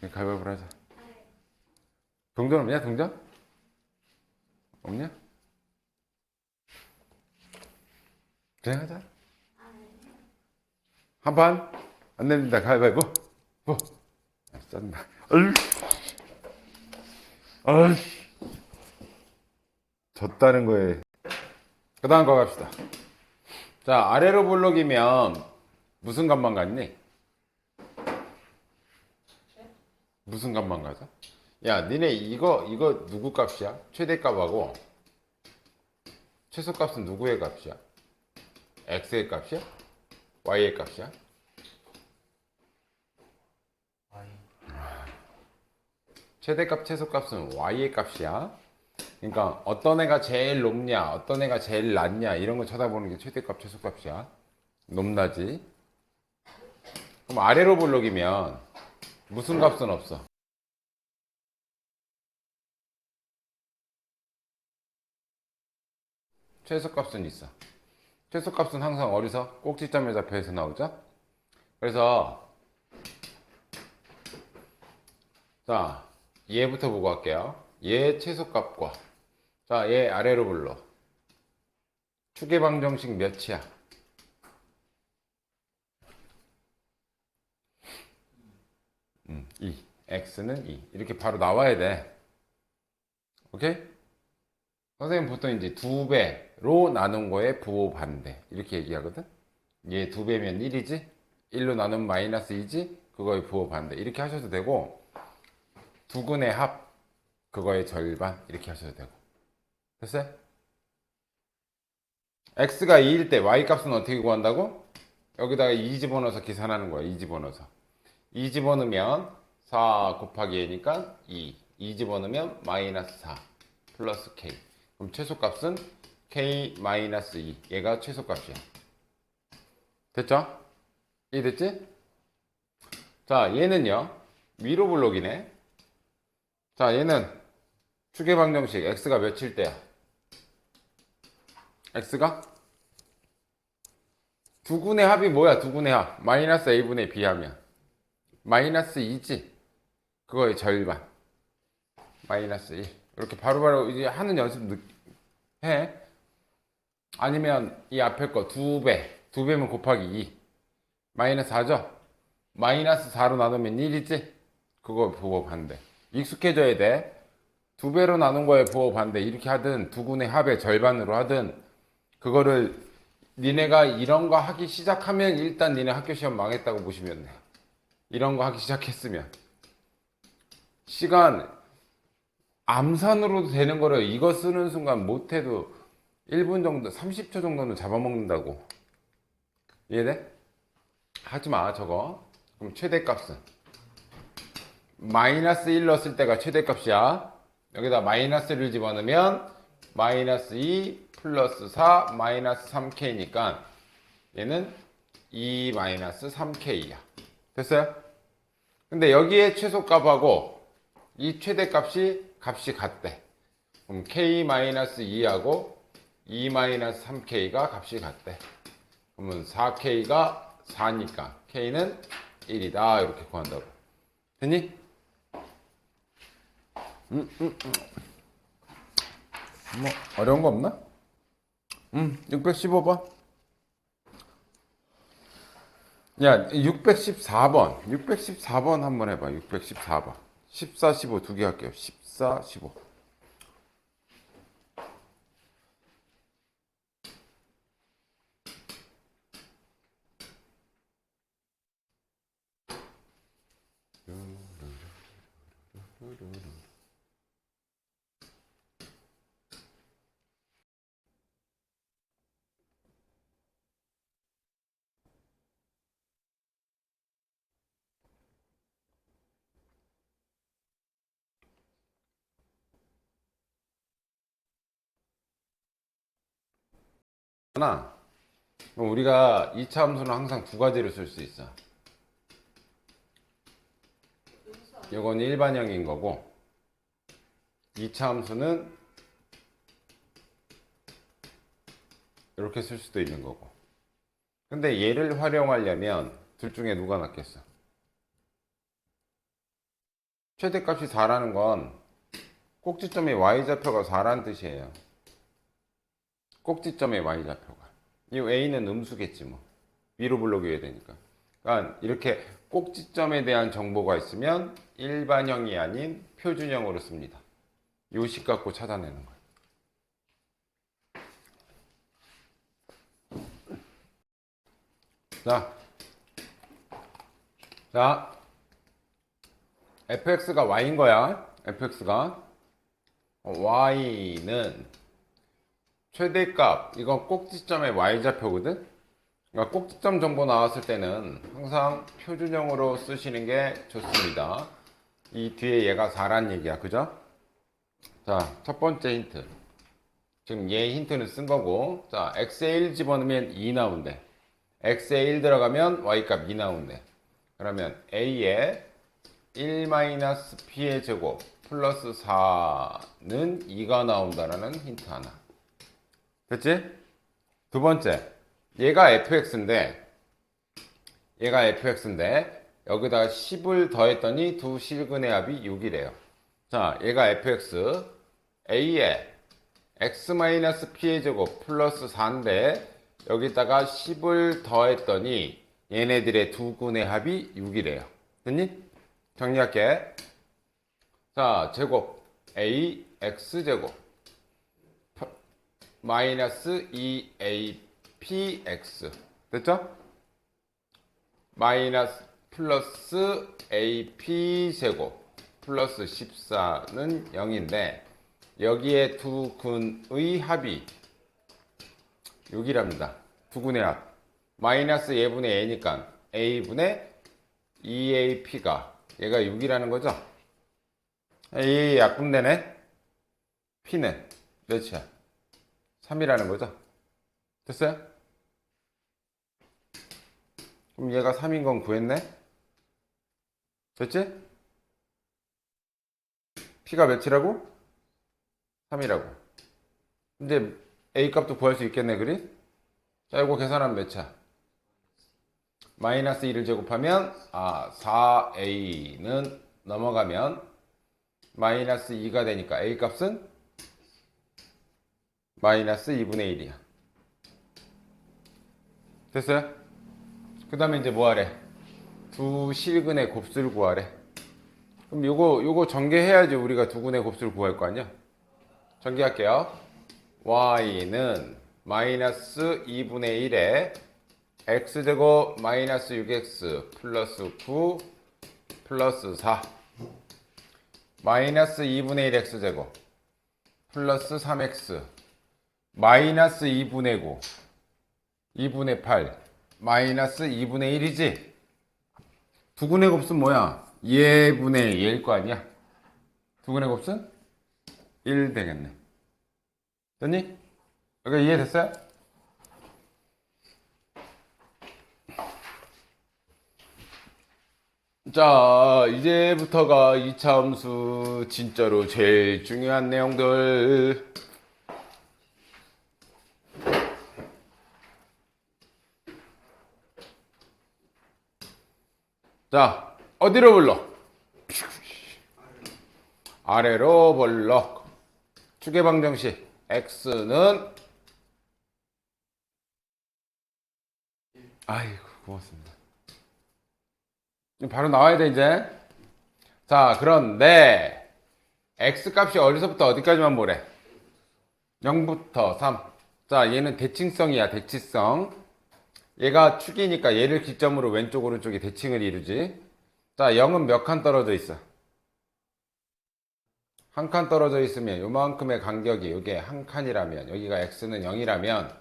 가위바위보를 하자. 동전 없냐? 동전? 없냐? 그냥 하자. 한 판? 안 됩니다. 가위바위보. 짠다. 졌다는 거에. 그 다음 거 갑시다. 자, 아래로 볼록이면 무슨 값만 같니? 무슨 값만 가자? 야, 니네 이거 누구 값이야? 최대값하고 최소값은 누구의 값이야? x의 값이야? y의 값이야? 최대값, 최소값은 y의 값이야. 그러니까 어떤 애가 제일 높냐, 어떤 애가 제일 낮냐 이런 거 쳐다보는 게 최대값, 최소값이야. 높낮이. 그럼 아래로 볼록이면 무슨 값은 없어? 최소값은 있어. 최소값은 항상 어디서? 꼭지점의 좌표에서 나오죠? 그래서 자, 얘부터 보고 갈게요. 얘 최소값과 자, 얘 아래로 불러. 추계 방정식 몇이야? x는 2 이렇게 바로 나와야 돼. 오케이? 선생님 보통 이제 2배로 나눈 거에 부호 반대 이렇게 얘기하거든. 얘 2배면 1이지 1로 나누면 마이너스 2지 그거의 부호 반대 이렇게 하셔도 되고, 두근의 합 그거의 절반 이렇게 하셔도 되고. 됐어요? x가 2일 때 y 값은 어떻게 구한다고? 여기다가 2 집어넣어서 계산하는 거야. 2 집어넣어서 2 집어넣으면 4 곱하기 a니까 2 집어넣으면 마이너스 4 플러스 k. 그럼 최소값은 k 마이너스 2. 얘가 최소값이야. 됐죠? 이해됐지? 자, 얘는요 위로 블록이네. 자, 얘는 추계 방정식 x가 몇일 때야? x가 두근의 합이 뭐야? 두근의 합 마이너스 a분의 b 하면 마이너스 2지. 그거의 절반 마이너스 1. 이렇게 바로바로 이제 하는 연습 해. 아니면 이 앞에 거 2배 2배면 곱하기 2 마이너스 4죠. 마이너스 4로 나누면 1이지. 그거 부호 반대 익숙해져야 돼. 2배로 나눈 거에 부호 반대 이렇게 하든 두근의 합의 절반으로 하든 그거를 니네가 이런 거 하기 시작하면 일단 니네 학교 시험 망했다고 보시면 돼. 이런 거 하기 시작했으면 시간 암산으로도 되는 거를 이거 쓰는 순간 못해도 1분 정도 30초 정도는 잡아먹는다고. 이해돼? 하지마 저거. 그럼 최대값은 마이너스 1 넣었을 때가 최대값이야. 여기다 마이너스를 집어넣으면 마이너스 2 플러스 4 마이너스 3k니까 얘는 2 마이너스 3k야. 됐어요? 근데 여기에 최소값하고 이 최대값이 같대. 그럼 k 마이너스 2하고 2 마이너스 3k가 값이 같대. 그러면 4k가 4니까 k는 1이다. 이렇게 구한다고. 됐니? 뭐 어려운 거 없나? 615번. 야, 614번 한번 해봐. 614번. 14, 15 두 개 할게요. 14, 15. 하나. 그럼 우리가 2차 함수는 항상 두 가지를 쓸 수 있어. 이건 일반형인 거고 2차 함수는 이렇게 쓸 수도 있는 거고. 근데 얘를 활용하려면 둘 중에 누가 낫겠어? 최대값이 4라는 건 꼭지점의 y좌표가 4라는 뜻이에요. 꼭지점의 y좌표가. 이 a는 음수겠지 뭐. 위로 불러줘야 되니까. 그러니까 이렇게 꼭지점에 대한 정보가 있으면 일반형이 아닌 표준형으로 씁니다. 요 식 갖고 찾아내는 거예요. 자, fx가 y인 거야. fx가 y는 최대값, 이건 꼭지점의 y좌표거든. 그러니까 꼭지점 정보 나왔을 때는 항상 표준형으로 쓰시는 게 좋습니다. 이 뒤에 얘가 4란 얘기야, 그죠? 자, 첫 번째 힌트. 지금 얘 힌트는 쓴 거고, 자, x에 1 집어넣으면 2 나온대. x에 1 들어가면 y값 2 나온대. 그러면 a에 1-p의 제곱 플러스 4는 2가 나온다라는 힌트 하나. 됐지? 두 번째, 얘가 fx인데 여기다가 10을 더했더니 두 실근의 합이 6이래요. 자, 얘가 fx a에 x-p의 제곱 플러스 4인데 여기다가 10을 더했더니 얘네들의 두 근의 합이 6이래요. 됐니? 정리할게. 자, 제곱 a x제곱 마이너스 2apx 됐죠? 마이너스 플러스 ap제곱 플러스 14는 0인데 여기에 두 근의 합이 6이랍니다. 두 근의 합 마이너스 a분의 a니까 a분의 2ap가 얘가 6이라는 거죠? 이 약분되네. p는 몇이야? 3이라는 거죠? 됐어요? 그럼 얘가 3인 건 구했네? 됐지? p가 몇이라고? 3이라고. 이제 a 값도 구할 수 있겠네, 그리? 자, 이거 계산하면 몇이야? 마이너스 2를 제곱하면 4a는 넘어가면 마이너스 2가 되니까 a 값은 마이너스 2분의 1이야. 됐어요? 그 다음에 이제 뭐 하래? 두 실근의 곱수를 구하래. 그럼 요거 전개해야지 우리가 두 근의 곱수를 구할 거 아니야? 전개할게요. y는 마이너스 2분의 1에 x제곱 마이너스 6x 플러스 9 플러스 4 마이너스 2분의 1 x제곱 플러스 3x 마이너스 2분의 9 2분의 8 마이너스 2분의 1이지? 두 근의 곱수는 뭐야? 얘분의 얘일 거 아니야? 두근의 곱은 1 되겠네. 됐니? 여기 이해됐어요? 자, 이제부터가 이차함수 진짜로 제일 중요한 내용들. 자, 어디로 불러? 아래로 불러. 축의 방정식 x는 아이고 고맙습니다. 바로 나와야 돼 이제. 자, 그런데 x 값이 어디서부터 어디까지만 보래? 0부터 3. 자, 얘는 대칭성이야. 대칭성. 얘가 축이니까 얘를 기점으로 왼쪽 오른쪽이 대칭을 이루지. 자, 0은 몇 칸 떨어져 있어? 한 칸 떨어져 있으면 요만큼의 간격이 이게 한 칸이라면, 여기가 x는 0이라면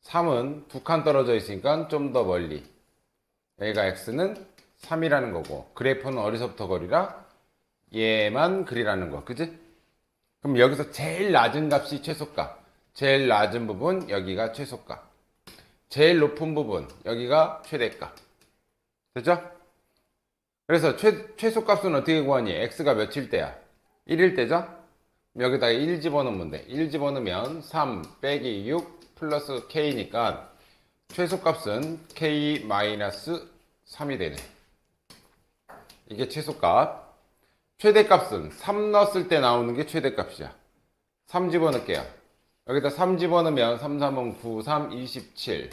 3은 두 칸 떨어져 있으니까 좀 더 멀리, 여기가 x는 3이라는 거고, 그래프는 어디서부터 그리라? 얘만 그리라는 거, 그지? 그럼 여기서 제일 낮은 값이 최소값, 제일 낮은 부분 여기가 최소값, 제일 높은 부분 여기가 최대값. 됐죠? 그래서 최소값은 어떻게 구하니? x가 몇일 때야? 1일 때죠? 여기다가 1 집어넣으면 돼. 1 집어넣으면 3 빼기 6 플러스 k니까 최소값은 k-3이 되네. 이게 최소값. 최대값은 3 넣었을 때 나오는 게 최대값이야. 3 집어넣을게요. 여기다 3 집어넣으면 3, 3은 9, 3, 27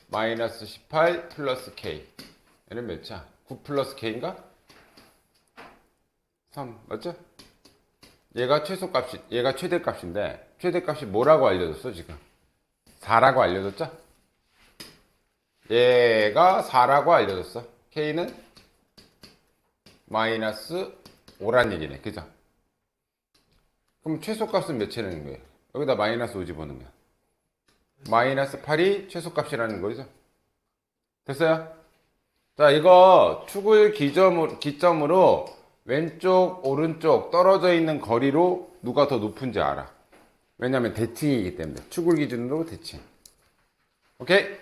마이너스 18 플러스 k. 얘는 몇이야? 9 플러스 k인가? 3 맞죠? 얘가 최소값이, 얘가 최대값인데 최대값이 뭐라고 알려줬어 지금? 4라고 알려줬죠? 얘가 4라고 알려줬어. k는 마이너스 5란 얘기네. 그죠? 그럼 최소값은 몇이라는 거예요? 여기다 마이너스 5 집어넣으면 마이너스 8이 최소값이라는 거죠. 됐어요? 자, 이거 축을 기점으로 왼쪽 오른쪽 떨어져 있는 거리로 누가 더 높은지 알아. 왜냐면 대칭이기 때문에. 축을 기준으로 대칭. 오케이?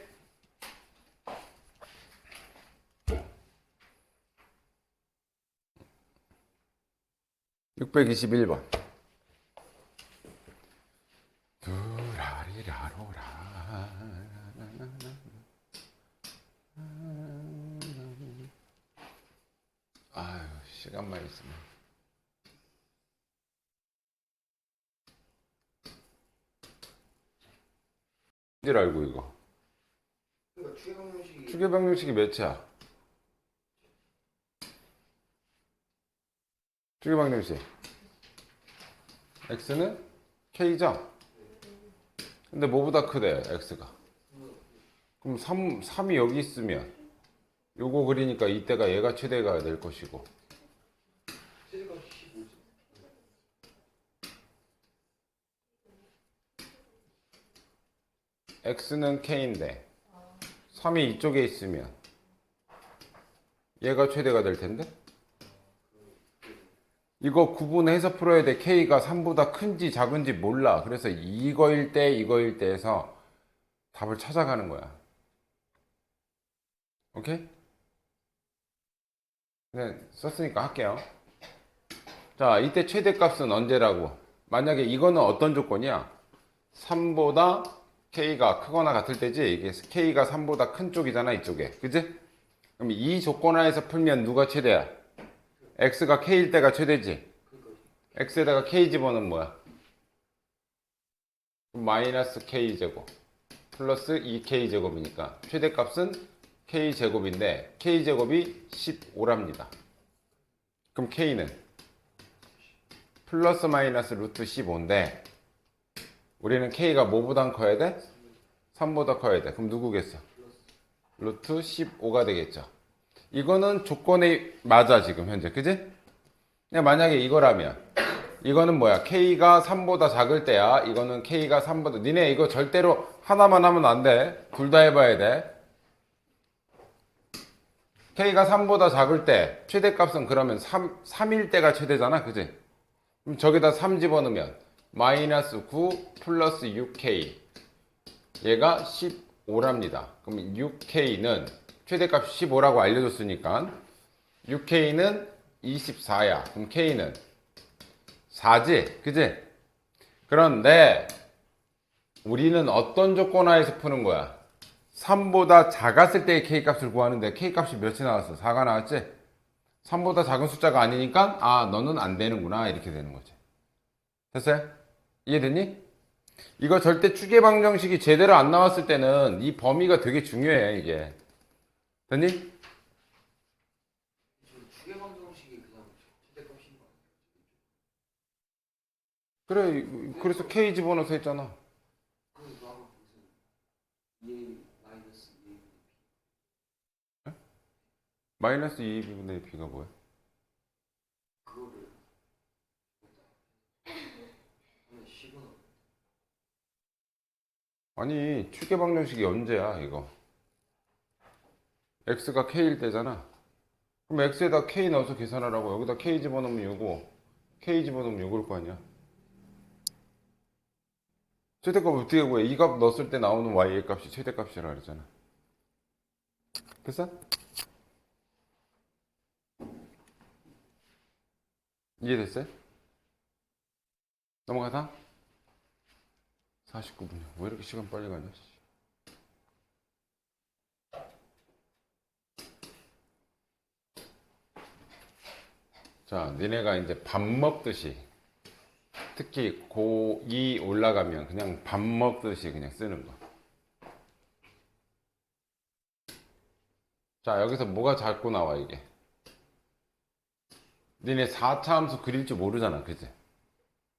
(621번) 두라리라로라. 아유, 시간만 있으면. 줄 알고 이거. 그러니까 추계방정식이 축의 방정식이 몇이야? 축의 방정식 x는 k죠? 근데 뭐보다 크대 x가. 그럼 3이 여기 있으면 요거 그리니까 이때가 얘가 최대가 될 것이고, 최대값이 15죠. x는 k인데 3이 이쪽에 있으면 얘가 최대가 될 텐데, 이거 구분해서 풀어야 돼. k가 3보다 큰지 작은지 몰라. 그래서 이거일 때 해서 답을 찾아가는 거야. 오케이? 그냥 썼으니까 할게요. 자, 이때 최대값은 언제라고? 만약에 이거는 어떤 조건이야? 3보다 k가 크거나 같을 때지. 이게 k가 3보다 큰 쪽이잖아, 이쪽에. 그지? 그럼 이 조건 하에서 풀면 누가 최대야? x가 k일 때가 최대지. x에다가 k 집어넣으면 뭐야? 마이너스 k제곱 플러스 2k제곱이니까 최대값은 k제곱인데 k제곱이 15랍니다. 그럼 k는 플러스 마이너스 루트 15인데 우리는 k가 뭐보다 커야 돼? 3보다 커야 돼. 그럼 누구겠어? 루트 15가 되겠죠. 이거는 조건에 맞아 지금 현재. 그지? 그냥 만약에 이거라면 이거는 뭐야? k가 3보다 작을 때야. 이거는 k가 3보다, 니네 이거 절대로 하나만 하면 안 돼. 둘 다 해봐야 돼. k가 3보다 작을 때 최대값은 그러면 3일 때가 최대잖아. 그지? 그럼 저기다 3 집어넣으면 마이너스 9 플러스 6k 얘가 15랍니다. 그럼 6k는 최대값이 15라고 알려줬으니까 6k는 24야. 그럼 k는 4지. 그지? 그런데 우리는 어떤 조건 하에서 푸는 거야? 3보다 작았을 때의 k값을 구하는데 k값이 몇이 나왔어? 4가 나왔지? 3보다 작은 숫자가 아니니까 아 너는 안 되는구나 이렇게 되는 거지. 됐어요? 이해됐니? 이거 절대 추계방정식이 제대로 안 나왔을 때는 이 범위가 되게 중요해 이게. 됐니? 저 추계방정식이 그냥 최대값인 거 아니에요? 그래 그래서 k 집어넣어서 했잖아. 그럼 그 아마 무슨 2a 마이너스 2a 마이너스 2b분의 b가 뭐야? 그거를 하면 10은 아니 추계방정식이 언제야 이거? x가 k일 때잖아. 그럼 x에다 k 넣어서 계산하라고. 여기다 k 집어넣으면 6고 k 집어넣으면 6일 거 아니야. 최대값 어떻게 구해? 이 값 넣었을 때 나오는 y의 값이 최대값이라 그랬잖아. 됐어? 이해됐어요? 넘어가자. 49분이야. 왜 이렇게 시간 빨리 가냐? 자, 니네가 이제 밥 먹듯이 특히 고2 올라가면 그냥 밥 먹듯이 그냥 쓰는 거. 자, 여기서 뭐가 자꾸 나와 이게? 니네 4차 함수 그릴 줄 모르잖아, 그치?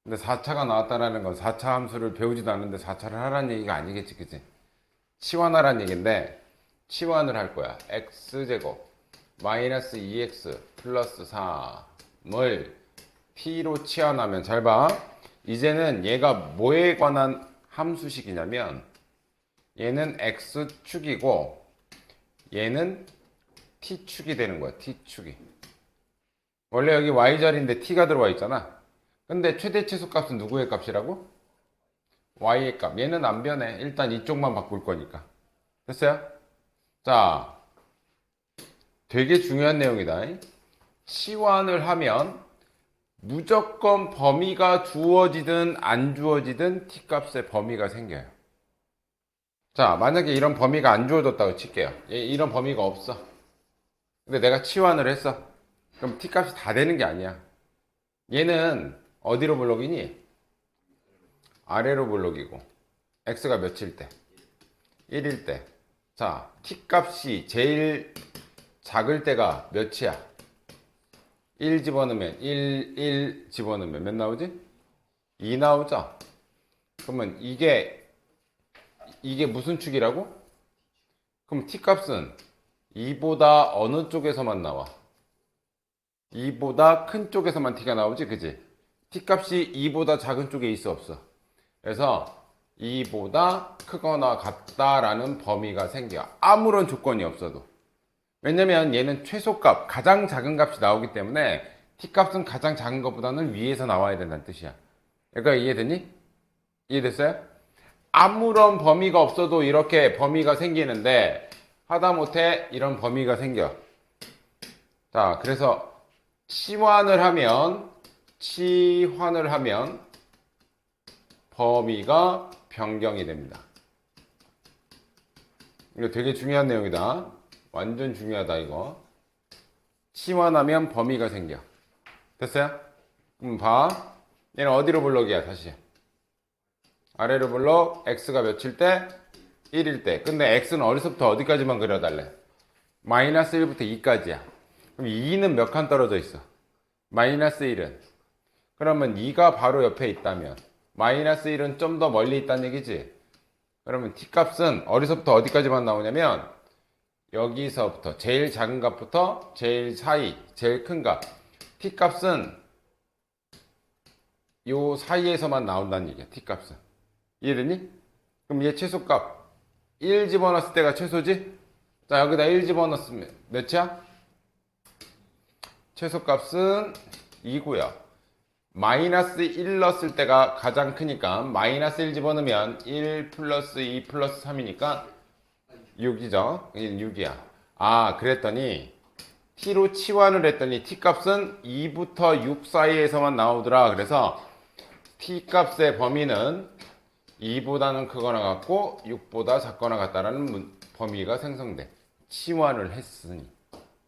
근데 4차가 나왔다라는 건 4차 함수를 배우지도 않는데 4차를 하라는 얘기가 아니겠지, 그치? 치환하라는 얘기인데 치환을 할 거야. x제곱 마이너스 2x 플러스 3을 t로 치환하면 잘 봐. 이제는 얘가 뭐에 관한 함수식이냐면 얘는 x축이고 얘는 t축이 되는 거야. t축이. 원래 여기 y자리인데 t가 들어와 있잖아. 근데 최대 최소값은 누구의 값이라고? y의 값. 얘는 안 변해. 일단 이쪽만 바꿀 거니까. 됐어요? 자, 되게 중요한 내용이다. 치환을 하면 무조건 범위가 주어지든 안 주어지든 t값의 범위가 생겨요. 자, 만약에 이런 범위가 안 주어졌다고 칠게요. 이런 범위가 없어. 근데 내가 치환을 했어. 그럼 t값이 다 되는 게 아니야. 얘는 어디로 블록이니? 아래로 블록이고 x가 몇일 때? 1일 때. 자, t값이 제일 작을 때가 몇이야? 1 집어넣으면 1 집어넣으면 몇 나오지? 2 나오죠? 그러면 이게 무슨 축이라고? 그럼 t값은 2보다 어느 쪽에서만 나와? 2보다 큰 쪽에서만 t가 나오지, 그지? t값이 2보다 작은 쪽에 있어, 없어? 그래서 2보다 크거나 같다라는 범위가 생겨. 아무런 조건이 없어도. 왜냐면 얘는 최소값, 가장 작은 값이 나오기 때문에 t값은 가장 작은 것보다는 위에서 나와야 된다는 뜻이야. 그러니까 이해됐니? 이해됐어요? 아무런 범위가 없어도 이렇게 범위가 생기는데 하다못해 이런 범위가 생겨. 자, 그래서 치환을 하면 범위가 변경이 됩니다. 이거 되게 중요한 내용이다. 완전 중요하다 이거. 치환하면 범위가 생겨. 됐어요? 그럼 봐. 얘는 어디로 블록이야 다시. 아래로 블록. x가 몇일 때? 1일 때. 근데 x는 어디서부터 어디까지만 그려달래? 마이너스 1부터 2까지야. 그럼 2는 몇 칸 떨어져 있어? 마이너스 1은. 그러면 2가 바로 옆에 있다면 마이너스 1은 좀 더 멀리 있다는 얘기지. 그러면 t값은 어디서부터 어디까지만 나오냐면 여기서부터 제일 작은 값부터 제일 사이, 제일 큰 값. t값은 요 사이에서만 나온다는 얘기야. t값은. 이해됐니? 그럼 얘 최소값 1 집어넣었을 때가 최소지? 자, 여기다 1 집어넣었으면 몇이야? 최소값은 2고요. 마이너스 1 넣었을 때가 가장 크니까 마이너스 1 집어넣으면 1 플러스 2 플러스 3이니까 6이죠. 6이야. 아, 그랬더니 t로 치환을 했더니 t값은 2부터 6 사이에서만 나오더라. 그래서 t값의 범위는 2보다는 크거나 같고 6보다 작거나 같다라는 범위가 생성돼. 치환을 했으니.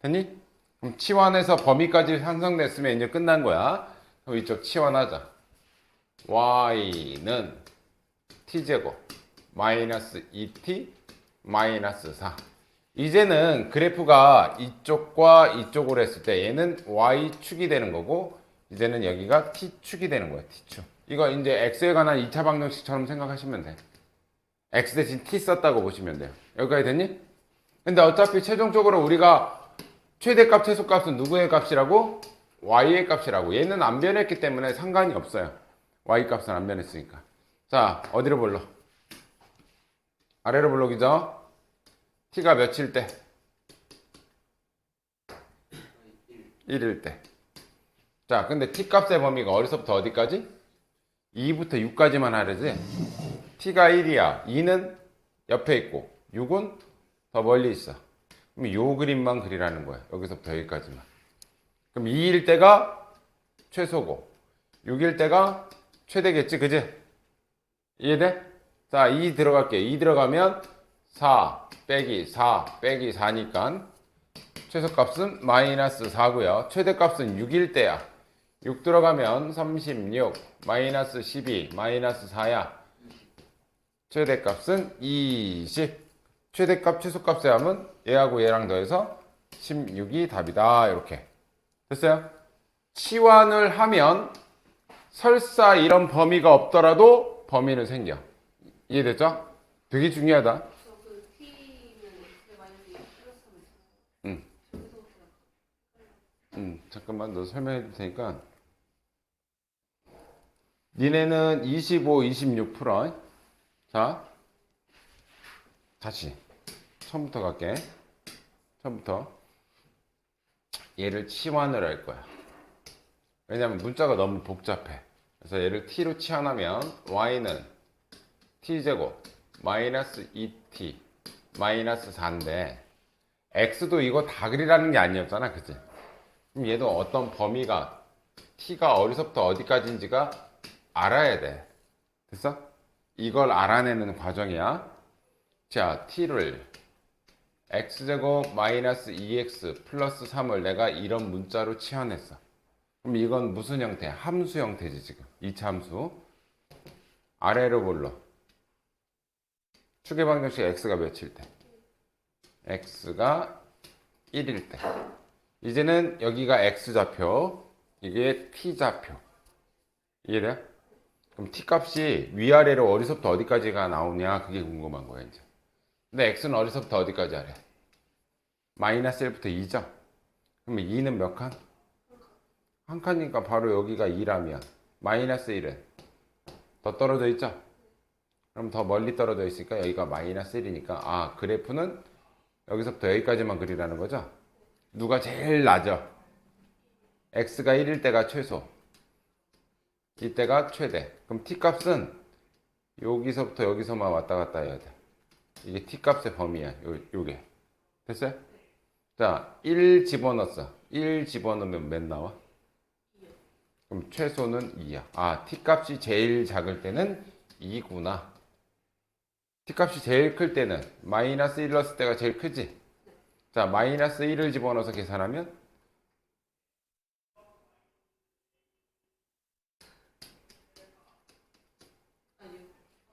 됐니? 그럼 치환해서 범위까지 형성됐으면 이제 끝난 거야. 그럼 이쪽 치환하자. y는 t제곱 마이너스 2t 마이너스 4. 이제는 그래프가 이쪽과 이쪽으로 했을 때 얘는 y축이 되는 거고 이제는 여기가 t축이 되는 거야. t축. 이거 이제 x에 관한 2차 방정식처럼 생각하시면 돼. x 대신 t 썼다고 보시면 돼요. 여기까지 됐니? 근데 어차피 최종적으로 우리가 최대값, 최소값은 누구의 값이라고? y의 값이라고. 얘는 안 변했기 때문에 상관이 없어요. y 값은 안 변했으니까. 자, 어디로 볼러? 아래로 볼러기죠? t가 몇일 때? 1일 때. 자, 근데 t 값의 범위가 어디서부터 어디까지? 2부터 6까지만 하려지. t가 1이야. 2는 옆에 있고 6은 더 멀리 있어. 그럼 요 그림만 그리라는 거야. 여기서부터 여기까지만. 그럼 2일 때가 최소고 6일 때가 최대겠지, 그지? 이해돼? 자, 2 들어갈게. 2 들어가면 4 빼기 4 빼기 4니까 최소값은 마이너스 4고요. 최대값은 6일 때야. 6 들어가면 36 마이너스 12 마이너스 4야. 최대값은 20. 최대값 최소값의 함은 얘하고 얘랑 더해서 16이 답이다. 이렇게 됐어요? 치환을 하면 설사 이런 범위가 없더라도 범위는 생겨. 이해됐죠? 되게 중요하다. 저그 t는 x 마이너스 2 플러스 3. 잠깐만 너 설명해 줄 테니까. 니네는 25, 26 풀어. 자, 다시 처음부터 갈게. 처음부터 얘를 치환을 할 거야. 왜냐면 문자가 너무 복잡해. 그래서 얘를 t로 치환하면 y는 t제곱 마이너스 2t 마이너스 4인데 x도 이거 다 그리라는 게 아니었잖아, 그치? 그럼 얘도 어떤 범위가 t가 어디서부터 어디까지인지가 알아야 돼. 됐어? 이걸 알아내는 과정이야. 자, t를 x제곱 마이너스 2x 플러스 3을 내가 이런 문자로 치환했어. 그럼 이건 무슨 형태야? 함수 형태지 지금. 2차 함수. 아래로 볼러. 축의 방정식 x가 몇일 때? x가 1일 때. 이제는 여기가 x좌표, 이게 t좌표. 이해돼요? 그럼 t값이 위아래로 어디서부터 어디까지가 나오냐, 그게 궁금한 거야 이제. 근데 x는 어디서부터 어디까지 하래? 마이너스 1부터 2죠? 그러면 2는 몇 칸? 한 칸이니까 바로 여기가 2라면 마이너스 1은 더 떨어져 있죠? 그럼 더 멀리 떨어져 있으니까 여기가 마이너스 1이니까 아, 그래프는 여기서부터 여기까지만 그리라는 거죠? 누가 제일 낮아? x가 1일 때가 최소, 이때가 최대. 그럼 t값은 여기서부터 여기서만 왔다 갔다 해야 돼. 이게 t값의 범위야. 요게. 됐어요? 자, 1 집어넣었어. 1 집어넣으면 몇 나와? 그럼 최소는 2야. 아, t값이 제일 작을 때는 2구나. t값이 제일 클 때는 마이너스 1 넣었을 때가 제일 크지? 자, 마이너스 1을 집어넣어서 계산하면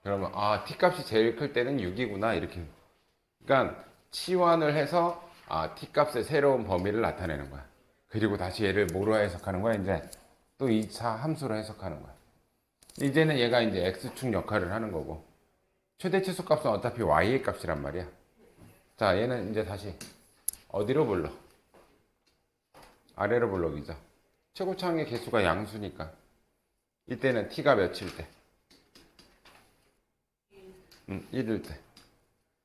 그러면 아, t값이 제일 클 때는 6이구나 이렇게. 그러니까 치환을 해서 아, t값의 새로운 범위를 나타내는 거야. 그리고 다시 얘를 뭐로 해석하는 거야? 이제 또 2차 함수로 해석하는 거야. 이제는 얘가 이제 x축 역할을 하는 거고 최대 최소값은 어차피 y의 값이란 말이야. 자, 얘는 이제 다시 어디로 불러? 아래로 불러기죠. 최고차항의 개수가 양수니까 이때는 t가 몇일 때? 1일 때.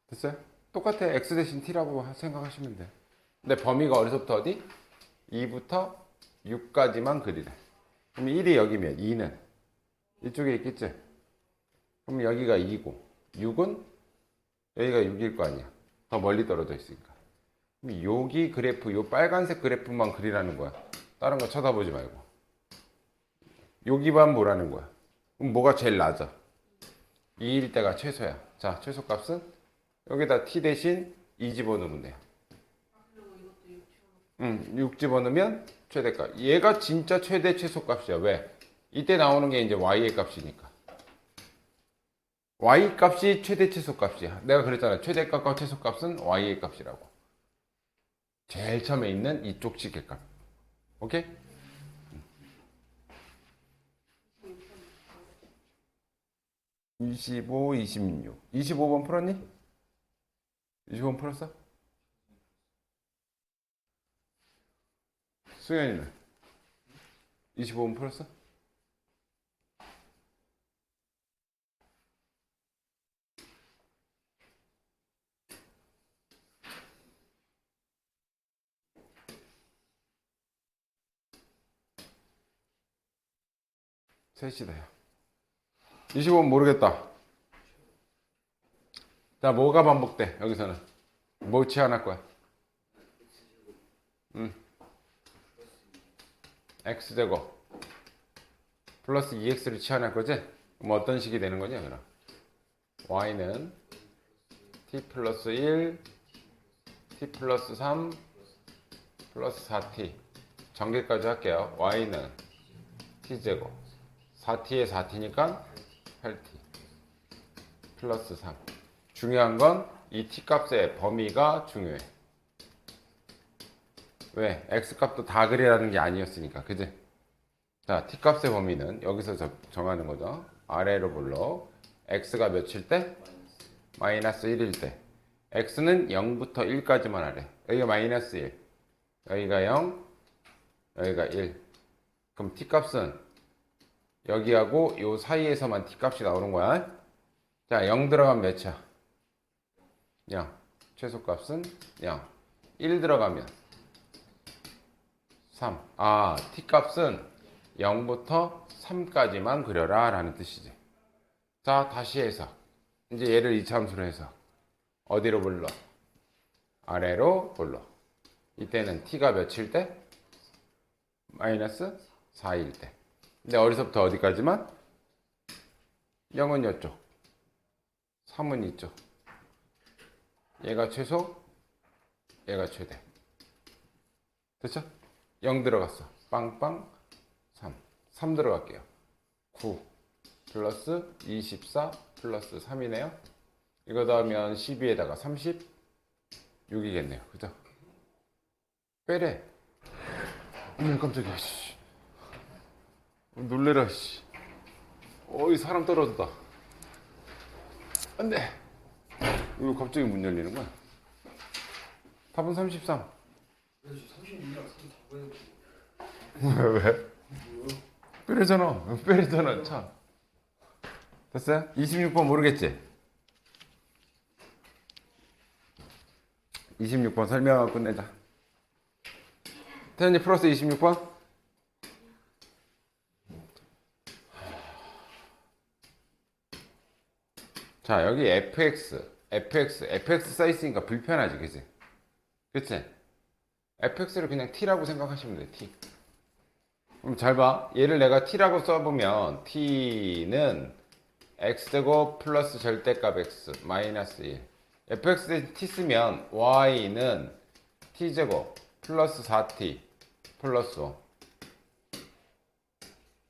됐어요? 똑같아. x 대신 t라고 생각하시면 돼. 근데 범위가 어디서부터 어디? 2부터 6까지만 그리래. 그럼 1이 여기면 2는 이쪽에 있겠지? 그럼 여기가 2고 6은 여기가 6일 거 아니야. 더 멀리 떨어져 있으니까. 그럼 여기 그래프, 요 빨간색 그래프만 그리라는 거야. 다른 거 쳐다보지 말고. 여기만 보라는 거야. 그럼 뭐가 제일 낮아? 2일 때가 최소야. 자, 최소값은 여기다 t 대신 2 집어넣으면 돼요. 그리고 이것도 6 집어넣으면 최대값. 얘가 진짜 최대 최소값이야. 왜? 이때 나오는 게 이제 y의 값이니까. y 값이 최대 최소값이야. 내가 그랬잖아. 최대값과 최소값은 y의 값이라고. 제일 처음에 있는 이쪽 식의 값. 오케이? 25, 26. 25번 풀었니? 25번 풀었어? 수현이는? 25번 풀었어? 셋이다. 25번 모르겠다. 자, 뭐가 반복돼? 여기서는 뭐 치환할 거야? x제곱 플러스 2x를 치환할 거지? 그럼 어떤 식이 되는 거냐 그럼? y는 t 플러스 1 t 플러스 3 플러스 4t 전개까지 할게요. y는 t제곱 4t에 4t니까 8t 플러스 3. 중요한 건 이 t값의 범위가 중요해. 왜? x값도 다 그리라는 게 아니었으니까. 그지? 자, t값의 범위는 여기서 정하는 거죠. 아래로 불러. x가 몇일 때? 마이너스 1일 때. x는 0부터 1까지만 하래. 여기가 마이너스 1. 여기가 0. 여기가 1. 그럼 t값은 여기하고 요 사이에서만 t값이 나오는 거야. 자, 0 들어가면 몇이야? 0. 최소값은 0. 1 들어가면 3. 아, t값은 0부터 3까지만 그려라 라는 뜻이지. 자, 다시 해석. 이제 얘를 이차함수로 해서 어디로 불러? 아래로 불러. 이때는 t가 몇일 때? 마이너스 4일 때. 근데 어디서부터 어디까지만? 0은 이쪽, 3은 이쪽. 얘가 최소, 얘가 최대. 됐죠? 0 들어갔어. 빵빵 3. 3 들어갈게요. 9 플러스 24 플러스 3이네요. 이거 더하면 12에다가 36이겠네요. 그죠? 빼래. 깜짝이야. 씨. 놀래라. 씨. 어이 사람 떨어졌다. 안돼. 이거 갑자기 문 열리는 거야. 답은 33. 그래서 36이랑 3 왜? 빼래잖아. 빼래잖아. 참. 됐어요? 26번 모르겠지? 26번 설명하고 끝내자. 태연이 플러스 26번? 자, 여기 fx 써있으니까 불편하지, 그치? 그치? fx를 그냥 t라고 생각하시면 돼, t. 그럼 잘 봐. 얘를 내가 t라고 써보면 t는 x제곱 플러스 절대값 x 마이너스 1. fx 대신 t 쓰면 y는 t제곱 플러스 4t 플러스 5.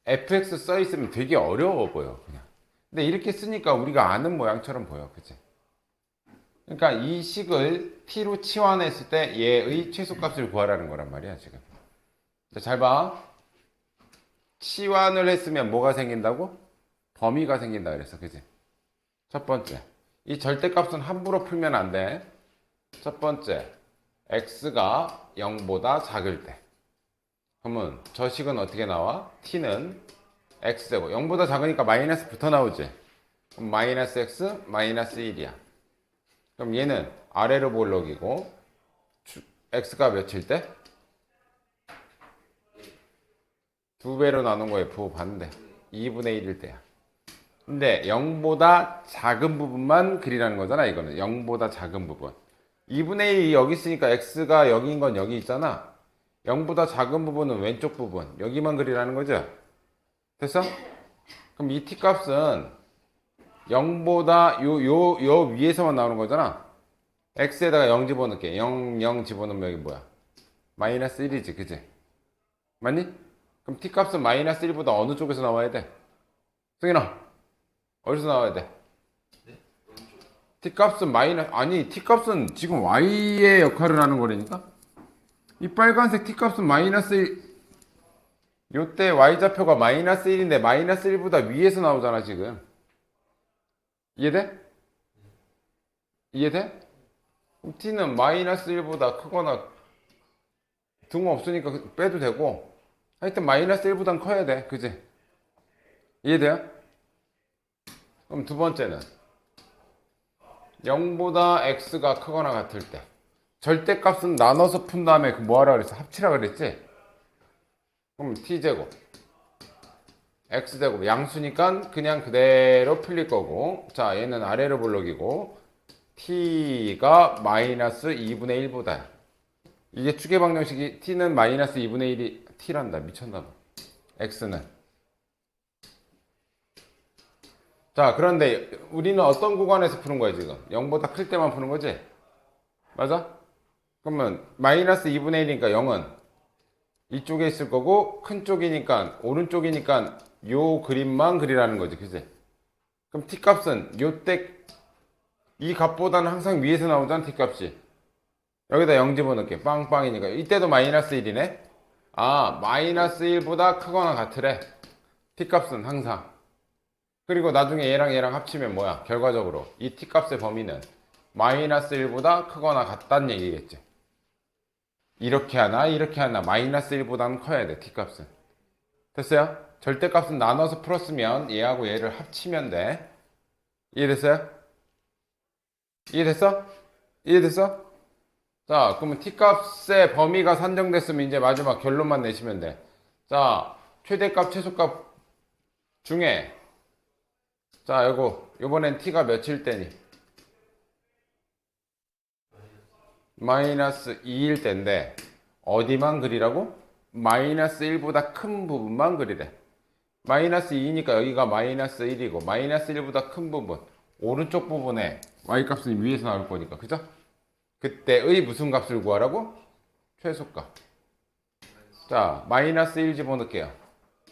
fx 써있으면 되게 어려워 보여, 그냥. 근데 이렇게 쓰니까 우리가 아는 모양처럼 보여. 그치? 그러니까 이 식을 t로 치환했을 때 얘의 최소값을 구하라는 거란 말이야, 지금. 자, 잘 봐. 치환을 했으면 뭐가 생긴다고? 범위가 생긴다 그랬어. 그치? 첫 번째. 이 절대값은 함부로 풀면 안 돼. 첫 번째. x가 0보다 작을 때. 그러면 저 식은 어떻게 나와? t는 x제곱 0보다 작으니까 마이너스 붙어 나오지. 그럼 마이너스 x 마이너스 1이야. 그럼 얘는 아래로 볼록이고 x가 몇일 때? 2배로 나눈 거 F5 봤는데 2분의 1일 때야. 근데 0보다 작은 부분만 그리라는 거잖아. 이거는 0보다 작은 부분. 2분의 1이 여기 있으니까 x가 여기인 건 여기 있잖아. 0보다 작은 부분은 왼쪽 부분. 여기만 그리라는 거죠. 됐어? 그럼 이 t 값은 0보다 요 위에서만 나오는 거잖아. x에다가 0 집어넣을게. 0, 0 집어넣으면 여기 뭐야? 마이너스 1이지, 그치? 맞니? 그럼 t 값은 마이너스 1보다 어느 쪽에서 나와야 돼? 승인아, 어디서 나와야 돼? t 값은 아니, t 값은 지금 y의 역할을 하는 거라니까? 이 빨간색 t 값은 마이너스 1, 요때 y좌표가 마이너스 1인데 마이너스 1보다 위에서 나오잖아, 지금. 이해돼? 이해돼? 그럼 t는 마이너스 1보다 크거나 등 없으니까 빼도 되고, 하여튼 마이너스 1보단 커야 돼. 그지? 이해돼요? 그럼 두 번째는 0보다 x가 크거나 같을 때 절대값은 나눠서 푼 다음에 뭐 하라 그랬어? 합치라 그랬지? 그럼 t제곱 x제곱 양수니까 그냥 그대로 풀릴 거고, 자 얘는 아래로 볼록이고 t가 마이너스 2분의 1보다, 이게 추계 방정식이 t는 마이너스 2분의 1이 t란다. 미쳤나봐. x는. 자, 그런데 우리는 어떤 구간에서 푸는 거야 지금? 0보다 클 때만 푸는 거지? 맞아? 그러면 마이너스 2분의 1이니까 0은 이쪽에 있을 거고, 큰 쪽이니까 오른쪽이니까 요 그림만 그리라는 거지, 그치? 그럼 t 값은 요때 이 값보다는 항상 위에서 나오잖아, t 값이. 여기다 0 집어넣을게. 빵빵이니까. 이때도 마이너스 1이네? 아, 마이너스 1보다 크거나 같으래. t 값은 항상. 그리고 나중에 얘랑 얘랑 합치면 뭐야? 결과적으로 이 t 값의 범위는 마이너스 1보다 크거나 같다는 얘기겠지. 이렇게 하나 이렇게 하나 마이너스 1보다는 커야 돼, t 값은. 됐어요? 절대값은 나눠서 풀었으면 얘하고 얘를 합치면 돼. 이해됐어요? 이해됐어? 이해됐어? 자, 그러면 t값의 범위가 산정됐으면 이제 마지막 결론만 내시면 돼. 자, 최대값, 최소값 중에, 자, 요번엔 t가 몇일 때니? 마이너스 2일 때인데, 어디만 그리라고? 마이너스 1보다 큰 부분만 그리래. 마이너스 2니까 여기가 마이너스 1이고, 마이너스 1보다 큰 부분, 오른쪽 부분에 y값은 위에서 나올 거니까, 그죠? 그때의 무슨 값을 구하라고? 최소값. 자, 마이너스 1 집어넣을게요.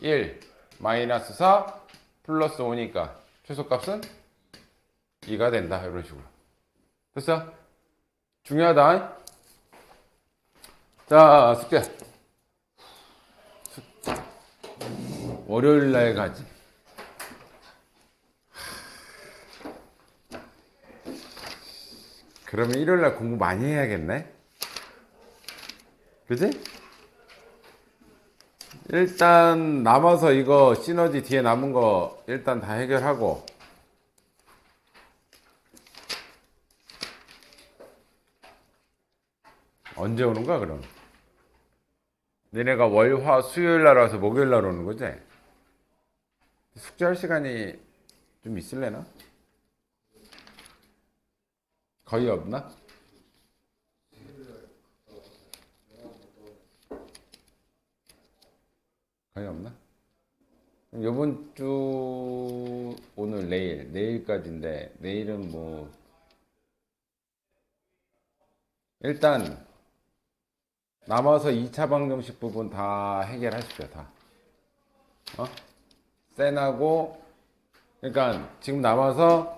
1, 마이너스 4, 플러스 5니까 최소값은 2가 된다. 이런 식으로. 됐어? 중요하다. 자, 숙제. 월요일 날 가지. 그러면 일요일 날 공부 많이 해야겠네? 그지? 일단 남아서 이거 시너지 뒤에 남은 거 일단 다 해결하고, 언제 오는 거야 그럼? 너네가 월, 화, 수요일 날 와서 목요일 날 오는 거지? 숙제할 시간이 좀 있을래나? 거의 없나? 거의 없나? 그럼 요번 주 오늘 내일까지인데, 내일은 뭐 일단 남아서 2차 방정식 부분 다 해결하십시오. 다. 센하고, 그러니까 지금 남아서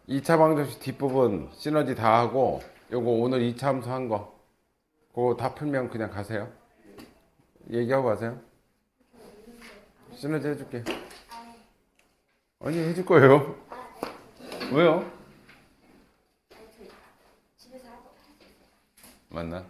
2차 방정식 뒷부분 시너지 다 하고, 요거 오늘 2차 함수 한 거 그거 다 풀면 그냥 가세요. 얘기하고 가세요. 시너지 해줄게. 아니, 해줄 거예요. 왜요? 집에서 하고 맞나?